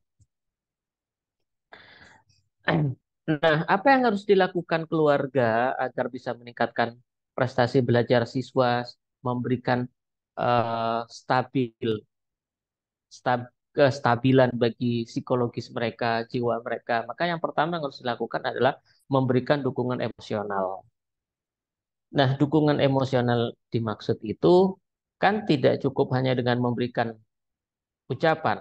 Nah, apa yang harus dilakukan keluarga agar bisa meningkatkan prestasi belajar siswa, memberikan stabil, kestabilan bagi psikologis mereka, jiwa mereka? Maka yang pertama yang harus dilakukan adalah memberikan dukungan emosional. Nah, dukungan emosional dimaksud itu kan tidak cukup hanya dengan memberikan ucapan,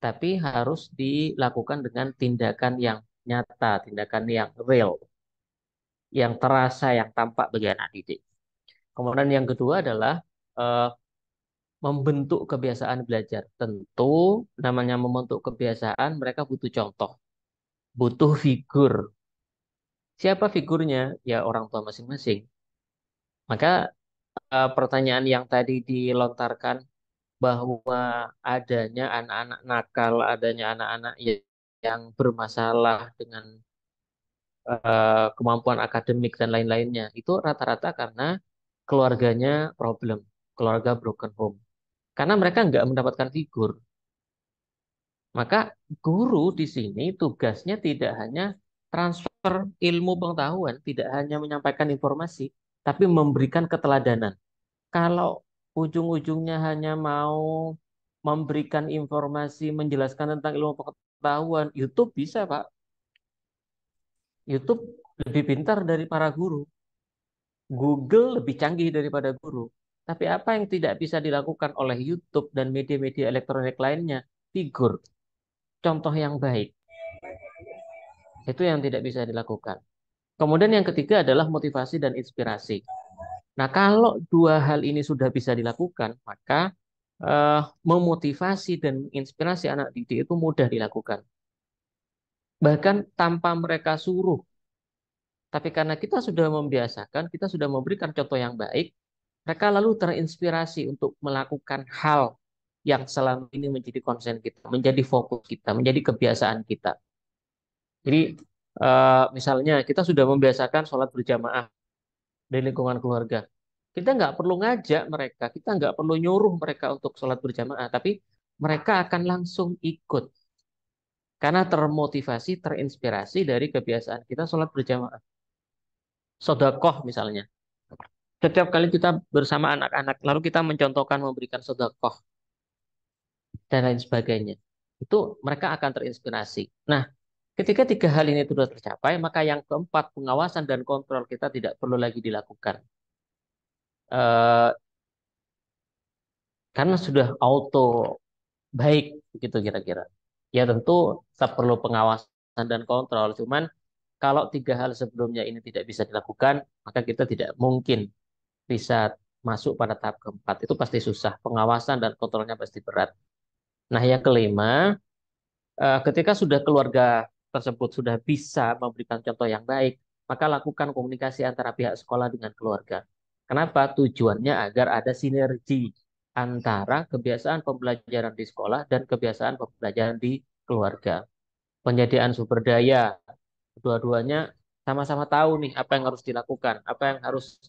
tapi harus dilakukan dengan tindakan yang nyata, tindakan yang real, yang terasa, yang tampak bagi anak didik. Kemudian yang kedua adalah eh, membentuk kebiasaan belajar. Tentu namanya membentuk kebiasaan, mereka butuh contoh, butuh figur. Siapa figurnya? Ya orang tua masing-masing. Maka pertanyaan yang tadi dilontarkan bahwa adanya anak-anak nakal, adanya anak-anak yang bermasalah dengan kemampuan akademik dan lain-lainnya, itu rata-rata karena keluarganya problem, keluarga broken home. Karena mereka nggak mendapatkan figur. Maka guru di sini tugasnya tidak hanya transfer ilmu pengetahuan, tidak hanya menyampaikan informasi, tapi memberikan keteladanan. Kalau ujung-ujungnya hanya mau memberikan informasi, menjelaskan tentang ilmu pengetahuan, pengetahuan. YouTube bisa, Pak. YouTube lebih pintar dari para guru. Google lebih canggih daripada guru. Tapi apa yang tidak bisa dilakukan oleh YouTube dan media-media elektronik lainnya? Figur, contoh yang baik. Itu yang tidak bisa dilakukan. Kemudian yang ketiga adalah motivasi dan inspirasi. Nah, kalau dua hal ini sudah bisa dilakukan, maka memotivasi dan menginspirasi anak didik itu mudah dilakukan. Bahkan tanpa mereka suruh. Tapi karena kita sudah membiasakan, kita sudah memberikan contoh yang baik, mereka lalu terinspirasi untuk melakukan hal yang selama ini menjadi konsen kita, menjadi fokus kita, menjadi kebiasaan kita. Jadi misalnya kita sudah membiasakan sholat berjamaah di lingkungan keluarga. Kita nggak perlu ngajak mereka, kita nggak perlu nyuruh mereka untuk sholat berjamaah, tapi mereka akan langsung ikut. Karena termotivasi, terinspirasi dari kebiasaan kita sholat berjamaah. Sodakoh misalnya. Setiap kali kita bersama anak-anak, lalu kita mencontohkan memberikan sodakoh dan lain sebagainya. Itu mereka akan terinspirasi. Nah, ketika tiga hal ini sudah tercapai, maka yang keempat, pengawasan dan kontrol kita tidak perlu lagi dilakukan. Karena sudah auto baik, begitu kira-kira. Ya tentu tetap perlu pengawasan dan kontrol. Cuman kalau tiga hal sebelumnya ini tidak bisa dilakukan, maka kita tidak mungkin bisa masuk pada tahap keempat. Itu pasti susah. Pengawasan dan kontrolnya pasti berat. Nah, yang kelima, ketika sudah keluarga tersebut sudah bisa memberikan contoh yang baik, maka lakukan komunikasi antara pihak sekolah dengan keluarga. Kenapa? Tujuannya agar ada sinergi antara kebiasaan pembelajaran di sekolah dan kebiasaan pembelajaran di keluarga. Penyediaan sumber daya, kedua-duanya sama-sama tahu nih apa yang harus dilakukan, apa yang harus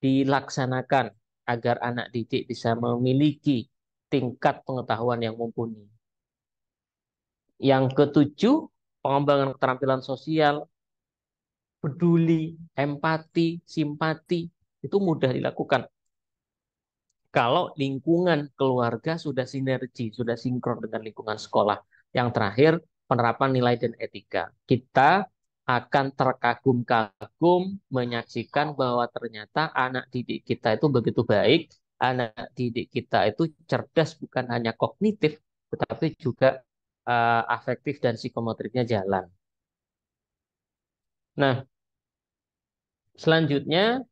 dilaksanakan agar anak didik bisa memiliki tingkat pengetahuan yang mumpuni. Yang ketujuh, pengembangan keterampilan sosial, peduli, empati, simpati, itu mudah dilakukan. Kalau lingkungan keluarga sudah sinergi, sudah sinkron dengan lingkungan sekolah. Yang terakhir, penerapan nilai dan etika. Kita akan terkagum-kagum menyaksikan bahwa ternyata anak didik kita itu begitu baik, anak didik kita itu cerdas bukan hanya kognitif, tetapi juga afektif dan psikomotriknya jalan. Nah, selanjutnya,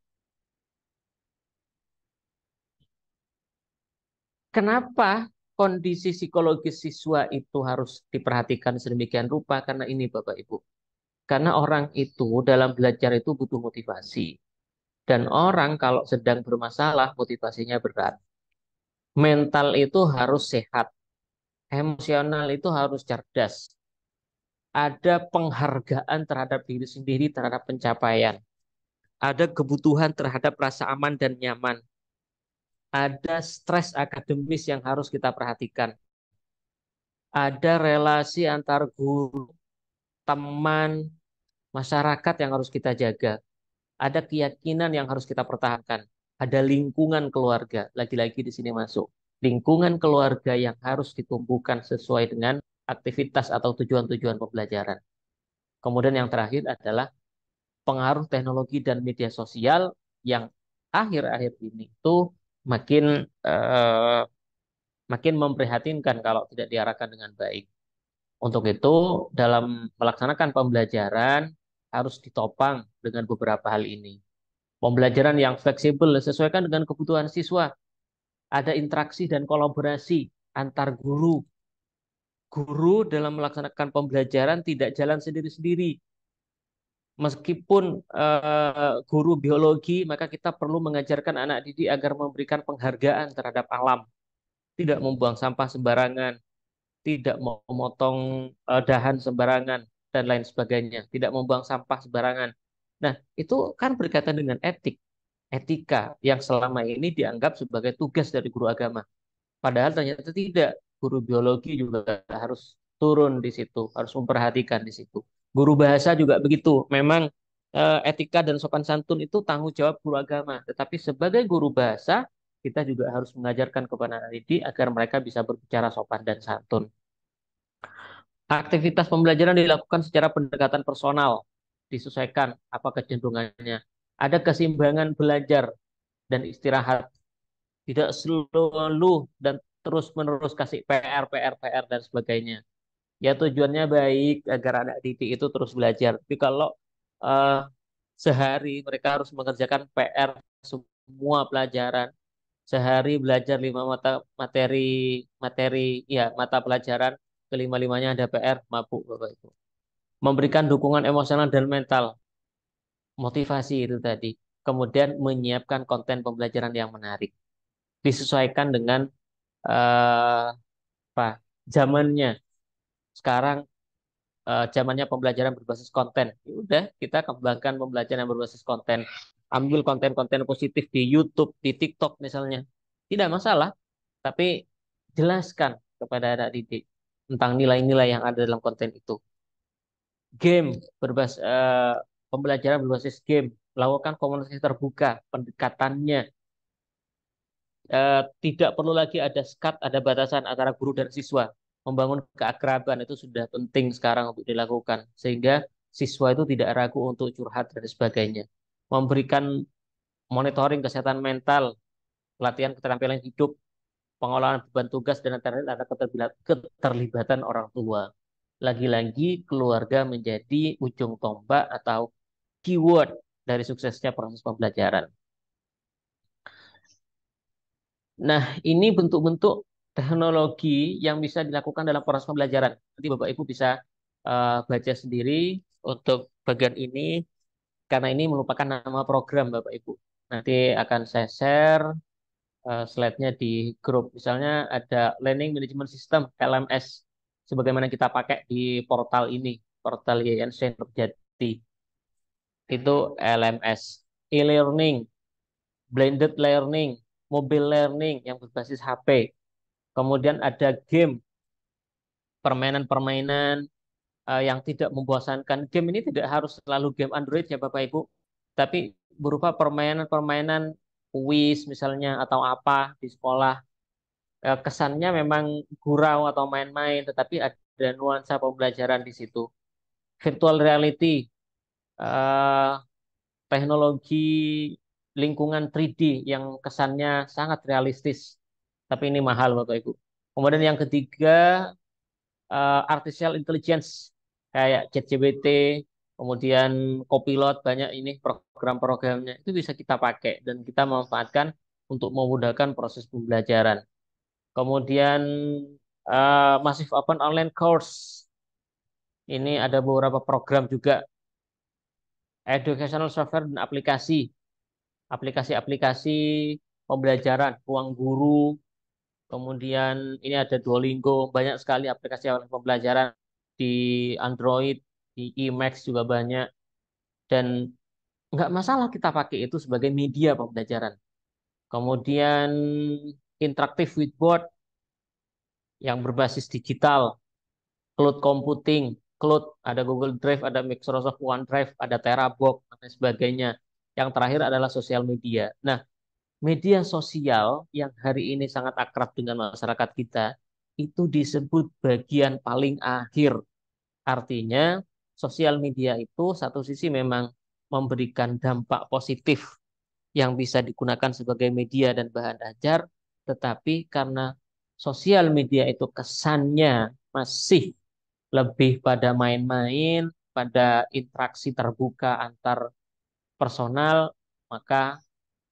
kenapa kondisi psikologis siswa itu harus diperhatikan sedemikian rupa? Karena ini Bapak Ibu. Karena orang itu dalam belajar itu butuh motivasi. Dan orang kalau sedang bermasalah, motivasinya berat. Mental itu harus sehat. Emosional itu harus cerdas. Ada penghargaan terhadap diri sendiri, terhadap pencapaian. Ada kebutuhan terhadap rasa aman dan nyaman. Ada stres akademis yang harus kita perhatikan. Ada relasi antar guru, teman, masyarakat yang harus kita jaga. Ada keyakinan yang harus kita pertahankan. Ada lingkungan keluarga. Lagi-lagi di sini masuk. Lingkungan keluarga yang harus ditumbuhkan sesuai dengan aktivitas atau tujuan-tujuan pembelajaran. Kemudian yang terakhir adalah pengaruh teknologi dan media sosial yang akhir-akhir ini itu makin makin memprihatinkan kalau tidak diarahkan dengan baik. Untuk itu, dalam melaksanakan pembelajaran harus ditopang dengan beberapa hal ini. Pembelajaran yang fleksibel sesuaikan dengan kebutuhan siswa. Ada interaksi dan kolaborasi antar guru. Guru dalam melaksanakan pembelajaran tidak jalan sendiri-sendiri. Meskipun guru biologi, maka kita perlu mengajarkan anak didik agar memberikan penghargaan terhadap alam. Tidak membuang sampah sembarangan, tidak memotong dahan sembarangan, dan lain sebagainya. Tidak membuang sampah sembarangan. Nah, itu kan berkaitan dengan etika yang selama ini dianggap sebagai tugas dari guru agama. Padahal ternyata tidak. Guru biologi juga harus turun di situ, harus memperhatikan di situ. Guru bahasa juga begitu. Memang etika dan sopan santun itu tanggung jawab guru agama. Tetapi sebagai guru bahasa, kita juga harus mengajarkan kepada anak didik agar mereka bisa berbicara sopan dan santun. Aktivitas pembelajaran dilakukan secara pendekatan personal, disesuaikan apa kecenderungannya. Ada keseimbangan belajar dan istirahat, tidak selalu dan terus-menerus kasih PR, PR, PR dan sebagainya. Ya tujuannya baik agar anak didik itu terus belajar. Tapi kalau eh, sehari mereka harus mengerjakan PR semua pelajaran, sehari belajar 5 mata materi materi ya mata pelajaran, kelima-limanya ada PR, mabuk Bapak Ibu. Memberikan dukungan emosional dan mental, motivasi itu tadi. Kemudian menyiapkan konten pembelajaran yang menarik, disesuaikan dengan eh, apa zamannya. Sekarang zamannya pembelajaran berbasis konten. Ya udah, kita kembangkan pembelajaran yang berbasis konten. Ambil konten-konten positif di YouTube, di TikTok misalnya. Tidak masalah, tapi jelaskan kepada anak didik tentang nilai-nilai yang ada dalam konten itu. Game berbasis pembelajaran berbasis game. Lakukan komunikasi terbuka, pendekatannya. Tidak perlu lagi ada sekat, ada batasan antara guru dan siswa. Membangun keakraban itu sudah penting sekarang untuk dilakukan, sehingga siswa itu tidak ragu untuk curhat dan sebagainya. Memberikan monitoring kesehatan mental, latihan keterampilan hidup, pengolahan beban tugas, dan antara ada keterlibatan orang tua. Lagi-lagi keluarga menjadi ujung tombak atau keyword dari suksesnya proses pembelajaran. Nah, ini bentuk-bentuk teknologi yang bisa dilakukan dalam proses pembelajaran. Nanti Bapak Ibu bisa baca sendiri untuk bagian ini, karena ini merupakan nama program Bapak Ibu. Nanti akan saya share slide-nya di grup. Misalnya ada Learning Management System, LMS, sebagaimana kita pakai di portal ini, portal Yayan Senurjati. Itu LMS. E-learning, blended learning, mobile learning yang berbasis HP. Kemudian ada game, permainan-permainan yang tidak membosankan. Game ini tidak harus selalu game Android ya Bapak Ibu, tapi berupa permainan-permainan kuis misalnya atau apa di sekolah. Kesannya memang gurau atau main-main, tetapi ada nuansa pembelajaran di situ. Virtual reality, eh, teknologi lingkungan 3D yang kesannya sangat realistis, tapi ini mahal Bapak Ibu. Kemudian yang ketiga, artificial intelligence kayak ChatGPT, kemudian Copilot, banyak ini program-programnya itu bisa kita pakai dan kita manfaatkan untuk memudahkan proses pembelajaran. Kemudian Massive Open Online Course, ini ada beberapa program juga, educational software dan aplikasi-aplikasi pembelajaran, ruang guru. Kemudian ini ada Duolingo, banyak sekali aplikasi pembelajaran di Android, di Emacs juga banyak. Dan nggak masalah kita pakai itu sebagai media pembelajaran. Kemudian interaktif whiteboard yang berbasis digital, cloud computing, cloud, ada Google Drive, ada Microsoft OneDrive, ada Terabox, dan sebagainya. Yang terakhir adalah sosial media. Nah, media sosial yang hari ini sangat akrab dengan masyarakat kita, itu disebut bagian paling akhir. Artinya, sosial media itu satu sisi memang memberikan dampak positif yang bisa digunakan sebagai media dan bahan ajar, tetapi karena sosial media itu kesannya masih lebih pada main-main, pada interaksi terbuka antar personal, maka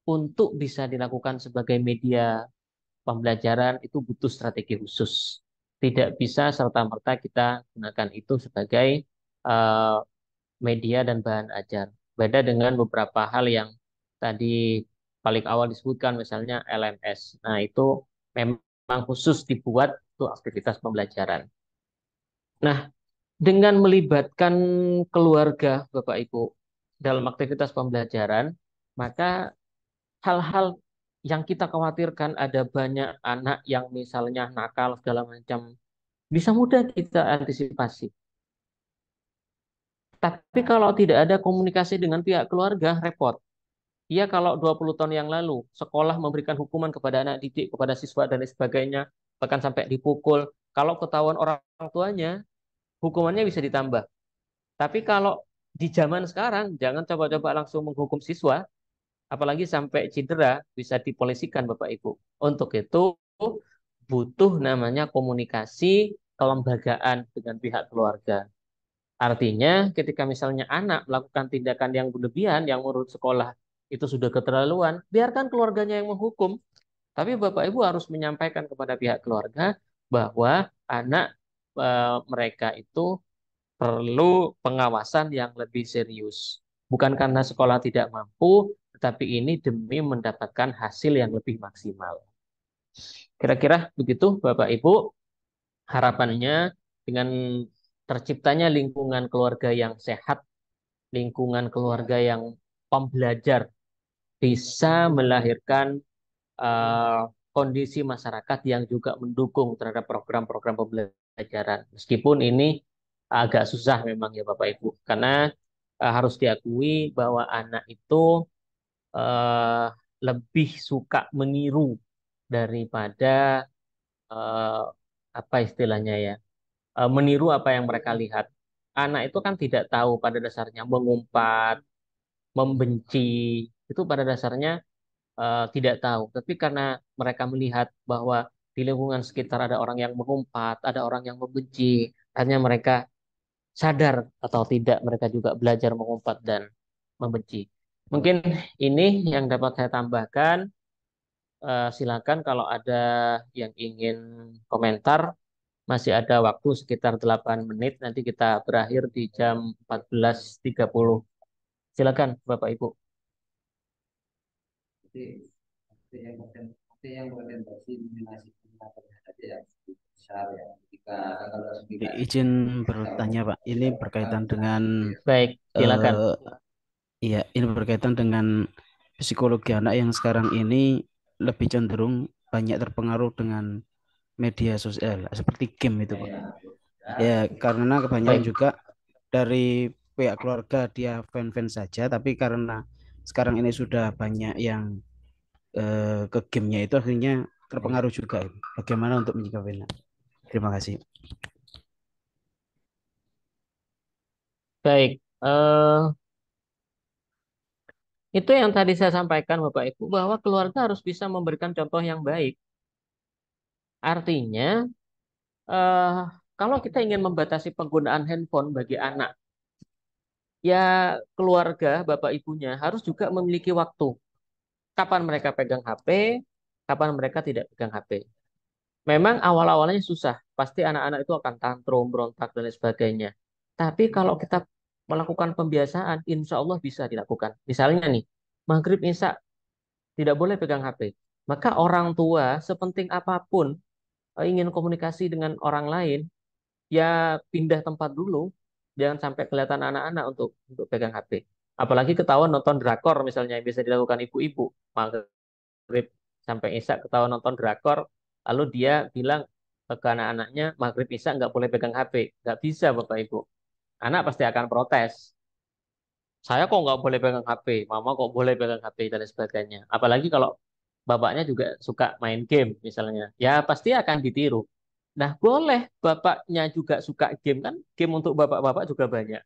untuk bisa dilakukan sebagai media pembelajaran itu butuh strategi khusus. Tidak bisa serta-merta kita gunakan itu sebagai eh, media dan bahan ajar. Beda dengan beberapa hal yang tadi paling awal disebutkan, misalnya LMS. Nah, itu memang khusus dibuat untuk aktivitas pembelajaran. Nah, dengan melibatkan keluarga, Bapak Ibu, dalam aktivitas pembelajaran, maka hal-hal yang kita khawatirkan, ada banyak anak yang misalnya nakal segala macam, bisa mudah kita antisipasi. Tapi kalau tidak ada komunikasi dengan pihak keluarga, repot. Iya, kalau 20 tahun yang lalu sekolah memberikan hukuman kepada anak didik, kepada siswa dan sebagainya, bahkan sampai dipukul. Kalau ketahuan orang tuanya, hukumannya bisa ditambah. Tapi kalau di zaman sekarang, jangan coba-coba langsung menghukum siswa, apalagi sampai cedera, bisa dipolisikan Bapak Ibu. Untuk itu butuh namanya komunikasi kelembagaan dengan pihak keluarga. Artinya, ketika misalnya anak melakukan tindakan yang berlebihan, yang menurut sekolah itu sudah keterlaluan, biarkan keluarganya yang menghukum. Tapi Bapak Ibu harus menyampaikan kepada pihak keluarga bahwa anak mereka itu perlu pengawasan yang lebih serius. Bukan karena sekolah tidak mampu, tetapi ini demi mendapatkan hasil yang lebih maksimal. Kira-kira begitu Bapak Ibu, harapannya dengan terciptanya lingkungan keluarga yang sehat, lingkungan keluarga yang pembelajar, bisa melahirkan kondisi masyarakat yang juga mendukung terhadap program-program pembelajaran. Meskipun ini agak susah memang ya Bapak Ibu, karena harus diakui bahwa anak itu eh, lebih suka meniru daripada eh, apa istilahnya ya, meniru apa yang mereka lihat. Anak itu kan tidak tahu pada dasarnya mengumpat, membenci, itu pada dasarnya tidak tahu. Tapi karena mereka melihat bahwa di lingkungan sekitar ada orang yang mengumpat, ada orang yang membenci, akhirnya mereka sadar atau tidak mereka juga belajar mengumpat dan membenci. Mungkin ini yang dapat saya tambahkan. Silakan kalau ada yang ingin komentar. Masih ada waktu sekitar 8 menit. Nanti kita berakhir di jam 14.30. Silakan Bapak Ibu. Izin bertanya Pak, ini berkaitan dengan Baik, silakan. Iya, ini berkaitan dengan psikologi anak yang sekarang ini lebih cenderung banyak terpengaruh dengan media sosial seperti game itu Pak. Ya, karena kebanyakan Baik. juga dari pihak keluarga dia fan-fan saja, tapi karena sekarang ini sudah banyak yang ke gamenya itu akhirnya terpengaruh juga. Bagaimana untuk menyikapinya? Terima kasih. Baik, itu yang tadi saya sampaikan Bapak Ibu, bahwa keluarga harus bisa memberikan contoh yang baik. Artinya, eh, kalau kita ingin membatasi penggunaan handphone bagi anak, ya keluarga, Bapak Ibunya harus juga memiliki waktu. Kapan mereka pegang HP, kapan mereka tidak pegang HP. Memang awal-awalnya susah, pasti anak-anak itu akan tantrum, berontak, dan lain sebagainya. Tapi kalau kita melakukan pembiasaan, insya Allah bisa dilakukan. Misalnya nih, maghrib isya tidak boleh pegang HP. Maka orang tua sepenting apapun ingin komunikasi dengan orang lain, ya pindah tempat dulu. Jangan sampai kelihatan anak-anak untuk pegang HP. Apalagi ketahuan nonton drakor misalnya yang bisa dilakukan ibu-ibu. Maghrib sampai isya ketahuan nonton drakor, lalu dia bilang ke anak-anaknya maghrib isya nggak boleh pegang HP. Nggak bisa Bapak Ibu. Anak pasti akan protes. Saya kok nggak boleh pegang HP, mama kok boleh pegang HP dan lain sebagainya. Apalagi kalau bapaknya juga suka main game misalnya, ya pasti akan ditiru. Nah, boleh bapaknya juga suka game kan, game untuk bapak-bapak juga banyak.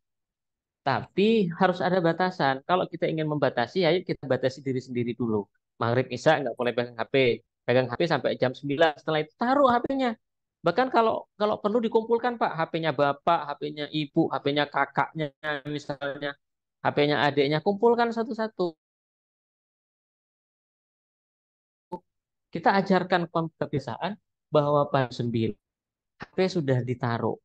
Tapi harus ada batasan. Kalau kita ingin membatasi, ayo kita batasi diri sendiri dulu. Maghrib Isya nggak boleh pegang HP. Pegang HP sampai jam 9. Setelah itu taruh HP-nya. Bahkan kalau kalau perlu dikumpulkan Pak, HP-nya bapak, HP-nya ibu, HP-nya kakaknya misalnya, HP-nya adiknya, kumpulkan satu-satu. Kita ajarkan kebiasaan bahwa Pak 9 HP sudah ditaruh.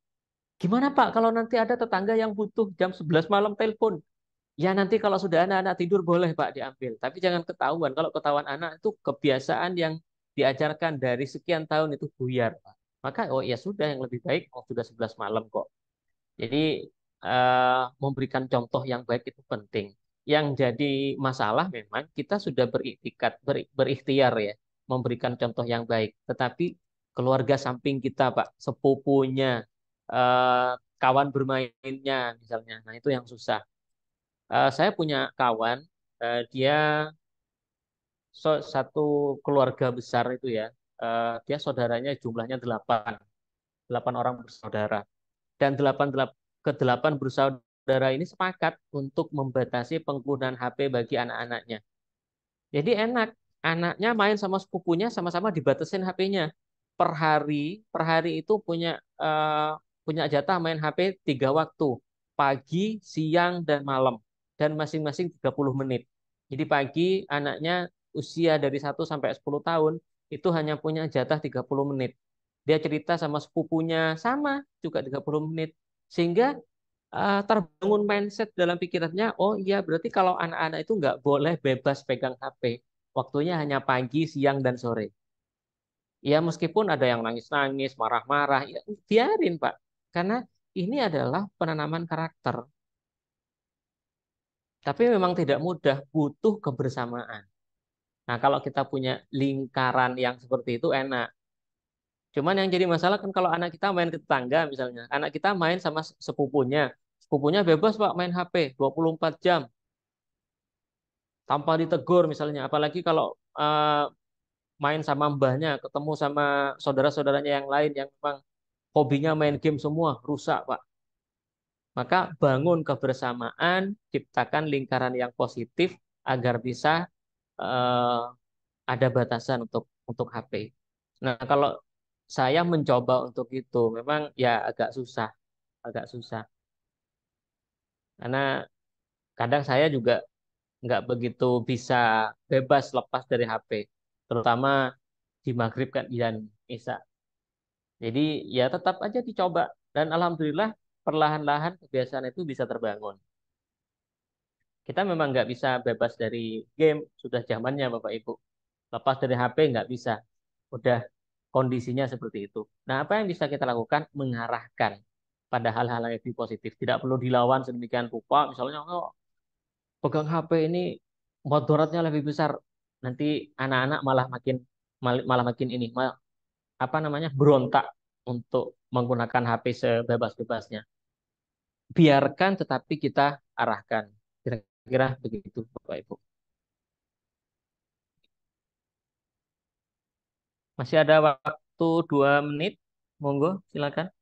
Gimana Pak kalau nanti ada tetangga yang butuh jam 11 malam telepon? Ya nanti kalau sudah anak-anak tidur boleh Pak diambil. Tapi jangan ketahuan. Kalau ketahuan anak itu kebiasaan yang diajarkan dari sekian tahun itu buyar Pak. Maka oh ya sudah yang lebih baik oh sudah 11 malam kok. Jadi memberikan contoh yang baik itu penting. Yang jadi masalah memang kita sudah beriktikat, berikhtiar ya, memberikan contoh yang baik. Tetapi keluarga samping kita, Pak, sepupunya, eh, kawan bermainnya misalnya, nah itu yang susah. Saya punya kawan, dia satu keluarga besar itu ya, dia saudaranya jumlahnya 8, 8 orang bersaudara. Dan kedelapan bersaudara ini sepakat untuk membatasi penggunaan HP bagi anak-anaknya. Jadi enak, anaknya main sama sepupunya sama-sama dibatasin HP-nya. Per hari itu punya jatah main HP 3 waktu, pagi, siang, dan malam. Dan masing-masing 30 menit. Jadi pagi anaknya usia dari 1 sampai 10 tahun itu hanya punya jatah 30 menit. Dia cerita sama sepupunya sama juga 30 menit. Sehingga terbangun mindset dalam pikirannya, oh iya berarti kalau anak-anak itu nggak boleh bebas pegang HP. Waktunya hanya pagi, siang, dan sore. Ya meskipun ada yang nangis-nangis, marah-marah, ya biarin Pak. Karena ini adalah penanaman karakter. Tapi memang tidak mudah, butuh kebersamaan. Nah kalau kita punya lingkaran yang seperti itu enak. Cuman yang jadi masalah kan kalau anak kita main ke tetangga misalnya. Anak kita main sama sepupunya. Sepupunya bebas Pak main HP 24 jam. Tanpa ditegur misalnya. Apalagi kalau main sama mbahnya, ketemu sama saudara-saudaranya yang lain yang memang hobinya main game semua, rusak Pak. Maka bangun kebersamaan, ciptakan lingkaran yang positif agar bisa eh, ada batasan untuk HP. Nah, kalau saya mencoba untuk itu, memang ya agak susah. Karena kadang saya juga nggak begitu bisa bebas lepas dari HP, terutama di maghrib kan dan isya. Jadi ya tetap aja dicoba dan alhamdulillah perlahan-lahan kebiasaan itu bisa terbangun. Kita memang nggak bisa bebas dari game, sudah zamannya Bapak Ibu. Lepas dari HP nggak bisa, udah kondisinya seperti itu. Nah apa yang bisa kita lakukan? Mengarahkan pada hal-hal yang lebih positif. Tidak perlu dilawan sedemikian rupa. Misalnya, oh, pegang HP ini mudaratnya lebih besar. Nanti anak-anak malah makin ini, apa namanya, berontak untuk menggunakan HP sebebas-bebasnya. Biarkan tetapi kita arahkan. Kira-kira begitu Bapak Ibu. Masih ada waktu 2 menit. Monggo, silakan.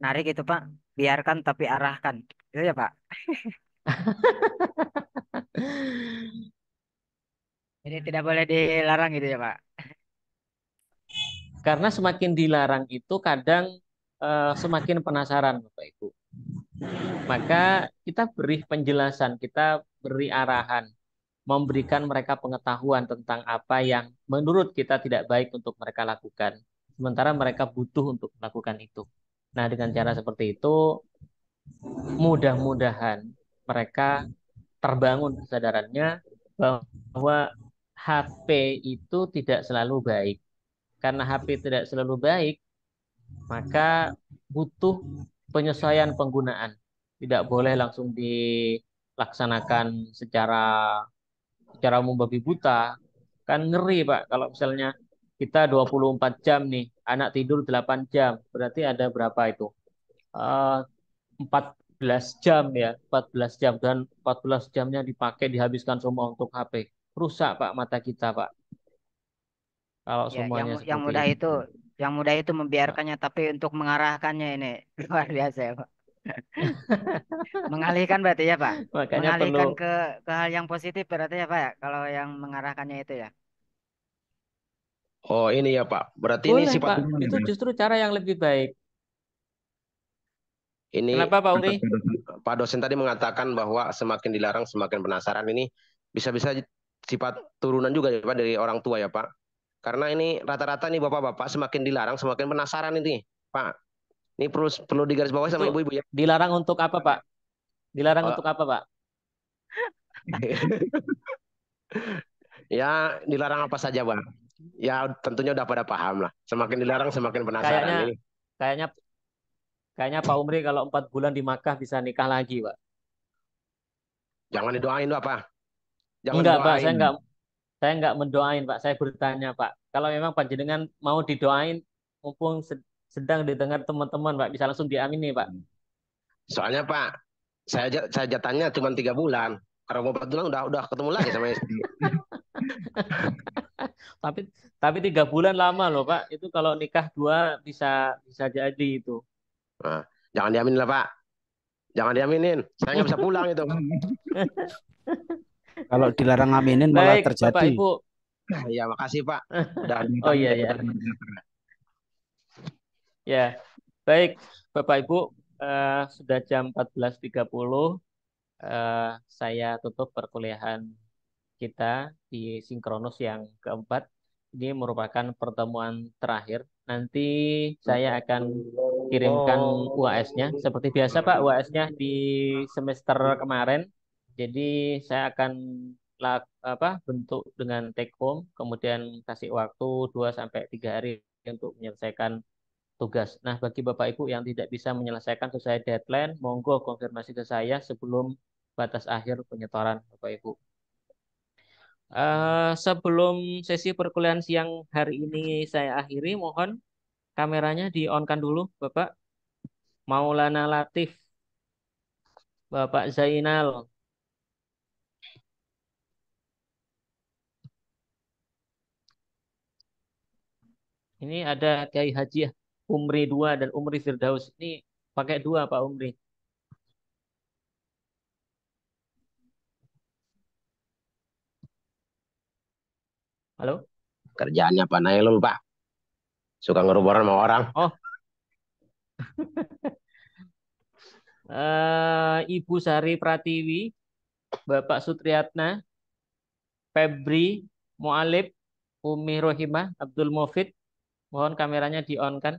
Menarik itu Pak. Biarkan tapi arahkan. Itu ya Pak. Jadi tidak boleh dilarang gitu ya Pak. Karena semakin dilarang itu kadang semakin penasaran Bapak Ibu. Maka kita beri penjelasan, kita beri arahan, memberikan mereka pengetahuan tentang apa yang menurut kita tidak baik untuk mereka lakukan. Sementara mereka butuh untuk melakukan itu. Nah, dengan cara seperti itu, mudah-mudahan mereka terbangun kesadarannya bahwa HP itu tidak selalu baik. Karena HP tidak selalu baik, maka butuh penyesuaian penggunaan. Tidak boleh langsung dilaksanakan secara umum babi buta. Kan ngeri, Pak, kalau misalnya kita 24 jam nih, anak tidur 8 jam, berarti ada berapa itu? 14 jam ya, 14 jam, dan 14 jamnya dipakai dihabiskan semua untuk HP. Rusak Pak mata kita Pak. Kalau Ya, semuanya yang seperti mudah itu. itu, yang mudah itu membiarkannya, tapi untuk mengarahkannya ini luar biasa ya Pak. Mengalihkan berarti ya Pak. Makanya Mengalihkan perlu ke hal yang positif berarti ya Pak ya. Kalau yang mengarahkannya itu ya. Oh ini ya Pak, berarti ini boleh sifat Pak. Itu justru cara yang lebih baik. ini Kenapa Pak Uri? Pak dosen tadi mengatakan bahwa semakin dilarang semakin penasaran, ini bisa-bisa sifat turunan juga ya Pak dari orang tua ya Pak. Karena ini rata-rata nih bapak-bapak semakin dilarang semakin penasaran ini Pak. Ini perlu digarisbawahi sama Itu ibu-ibu ya. dilarang untuk apa Pak? Dilarang Oh, untuk apa Pak? ya dilarang apa saja Pak. Ya tentunya udah pada paham lah. Semakin dilarang semakin penasaran Kayaknya ini. kayaknya kayaknya Pak Umri kalau 4 bulan di Makkah bisa nikah lagi Pak. Jangan didoain Pak. Jangan Enggak Pak, didoain. saya enggak mendoain Pak. Saya bertanya Pak. Kalau memang panjenengan mau didoain, mumpung sedang didengar teman-teman Pak, bisa langsung diamini Pak. Soalnya Pak, saya jatahnya cuma 3 bulan. Kalau mau 4 bulan udah ketemu lagi sama istri. Tapi 3 bulan lama loh Pak. Itu kalau nikah 2 bisa jadi itu. Nah, jangan diamin lah Pak. Jangan diaminin. Saya nggak bisa pulang itu. Kalau dilarang ngaminin malah Baik, Bapak terjadi. Ibu. Ya, makasih Pak. Udah Oh iya ya. Ya, baik Bapak Ibu. Sudah jam 14.30. Saya tutup perkuliahan kita di sinkronus yang keempat. Ini merupakan pertemuan terakhir. Nanti saya akan kirimkan UAS-nya. Seperti biasa Pak, UAS-nya di semester kemarin. Jadi saya akan bentuk dengan take home, kemudian kasih waktu 2-3 hari untuk menyelesaikan tugas. Nah, bagi Bapak Ibu yang tidak bisa menyelesaikan sesuai deadline, monggo konfirmasi ke saya sebelum batas akhir penyetoran Bapak Ibu. Sebelum sesi perkuliahan siang hari ini saya akhiri, mohon kameranya di-on-kan dulu, Bapak. Maulana Latif, Bapak Zainal. Ini ada Kiai Haji Umri 2 dan Umri Firdaus. Ini pakai 2 Pak Umri. Halo? Kerjaannya Pak Nailul Pak. Suka ngerubah sama orang. Oh. Ibu Sari Pratiwi, Bapak Sutriyatna, Febri, Mu'alib, Umi Rohimah, Abdul Mufid. Mohon kameranya di-on-kan.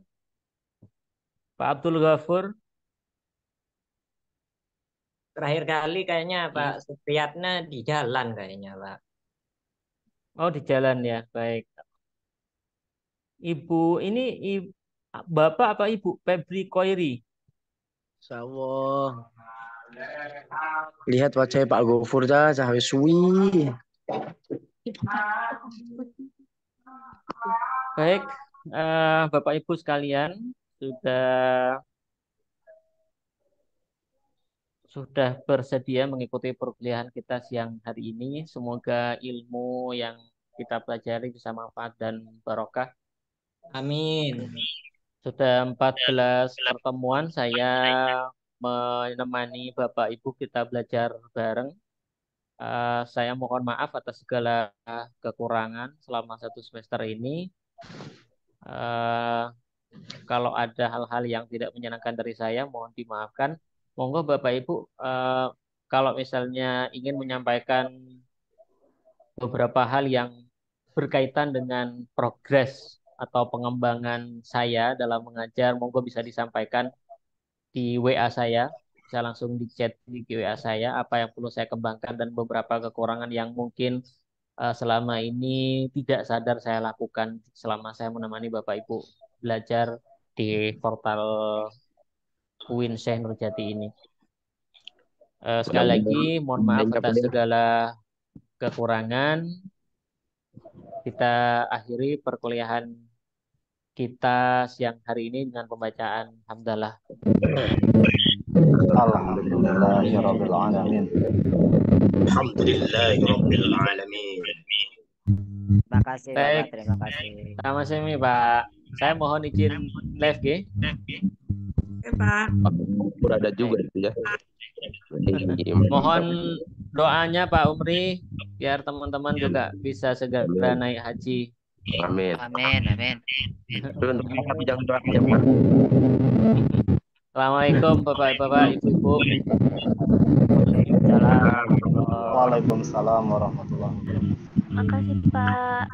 Pak Abdul Ghafur. Terakhir kali kayaknya Pak Supriyatna di jalan kayaknya Pak. Oh di jalan ya, baik. Ibu ini Bapak apa Ibu? Febri Koiri. Sawah. Lihat wajah Pak Gofur dah, cahaya suwi. Baik, Bapak Ibu sekalian sudah bersedia mengikuti perkuliahan kita siang hari ini. Semoga ilmu yang kita pelajari bisa manfaat dan barokah. Amin. Sudah 14 pertemuan saya menemani Bapak Ibu kita belajar bareng. Saya mohon maaf atas segala kekurangan selama 1 semester ini. Kalau ada hal-hal yang tidak menyenangkan dari saya, mohon dimaafkan. Monggo Bapak Ibu, kalau misalnya ingin menyampaikan beberapa hal yang berkaitan dengan progres atau pengembangan saya dalam mengajar, monggo bisa disampaikan di WA saya. Bisa langsung di chat di WA saya apa yang perlu saya kembangkan dan beberapa kekurangan yang mungkin selama ini tidak sadar saya lakukan selama saya menemani Bapak Ibu belajar di portal UIN Syekh Nurjati ini. Sekali lagi mohon maaf atas segala kekurangan. Kita akhiri perkuliahan kita siang hari ini dengan pembacaan hamdalah. Alhamdulillahirabbil alamin. Alhamdulillahirabbil alamin. Terima kasih Baik. Bapak, terima kasih. Sama-sama Pak. Saya mohon izin live G. Pak. Berada juga itu ya. Mohon doanya Pak Umri biar teman-teman juga bisa segera naik haji. Amin. Amin, amin. Assalamualaikum Bapak-bapak, Ibu-ibu. Waalaikumsalam. Waalaikumsalam warahmatullahi wabarakatuh. Makasih Pak.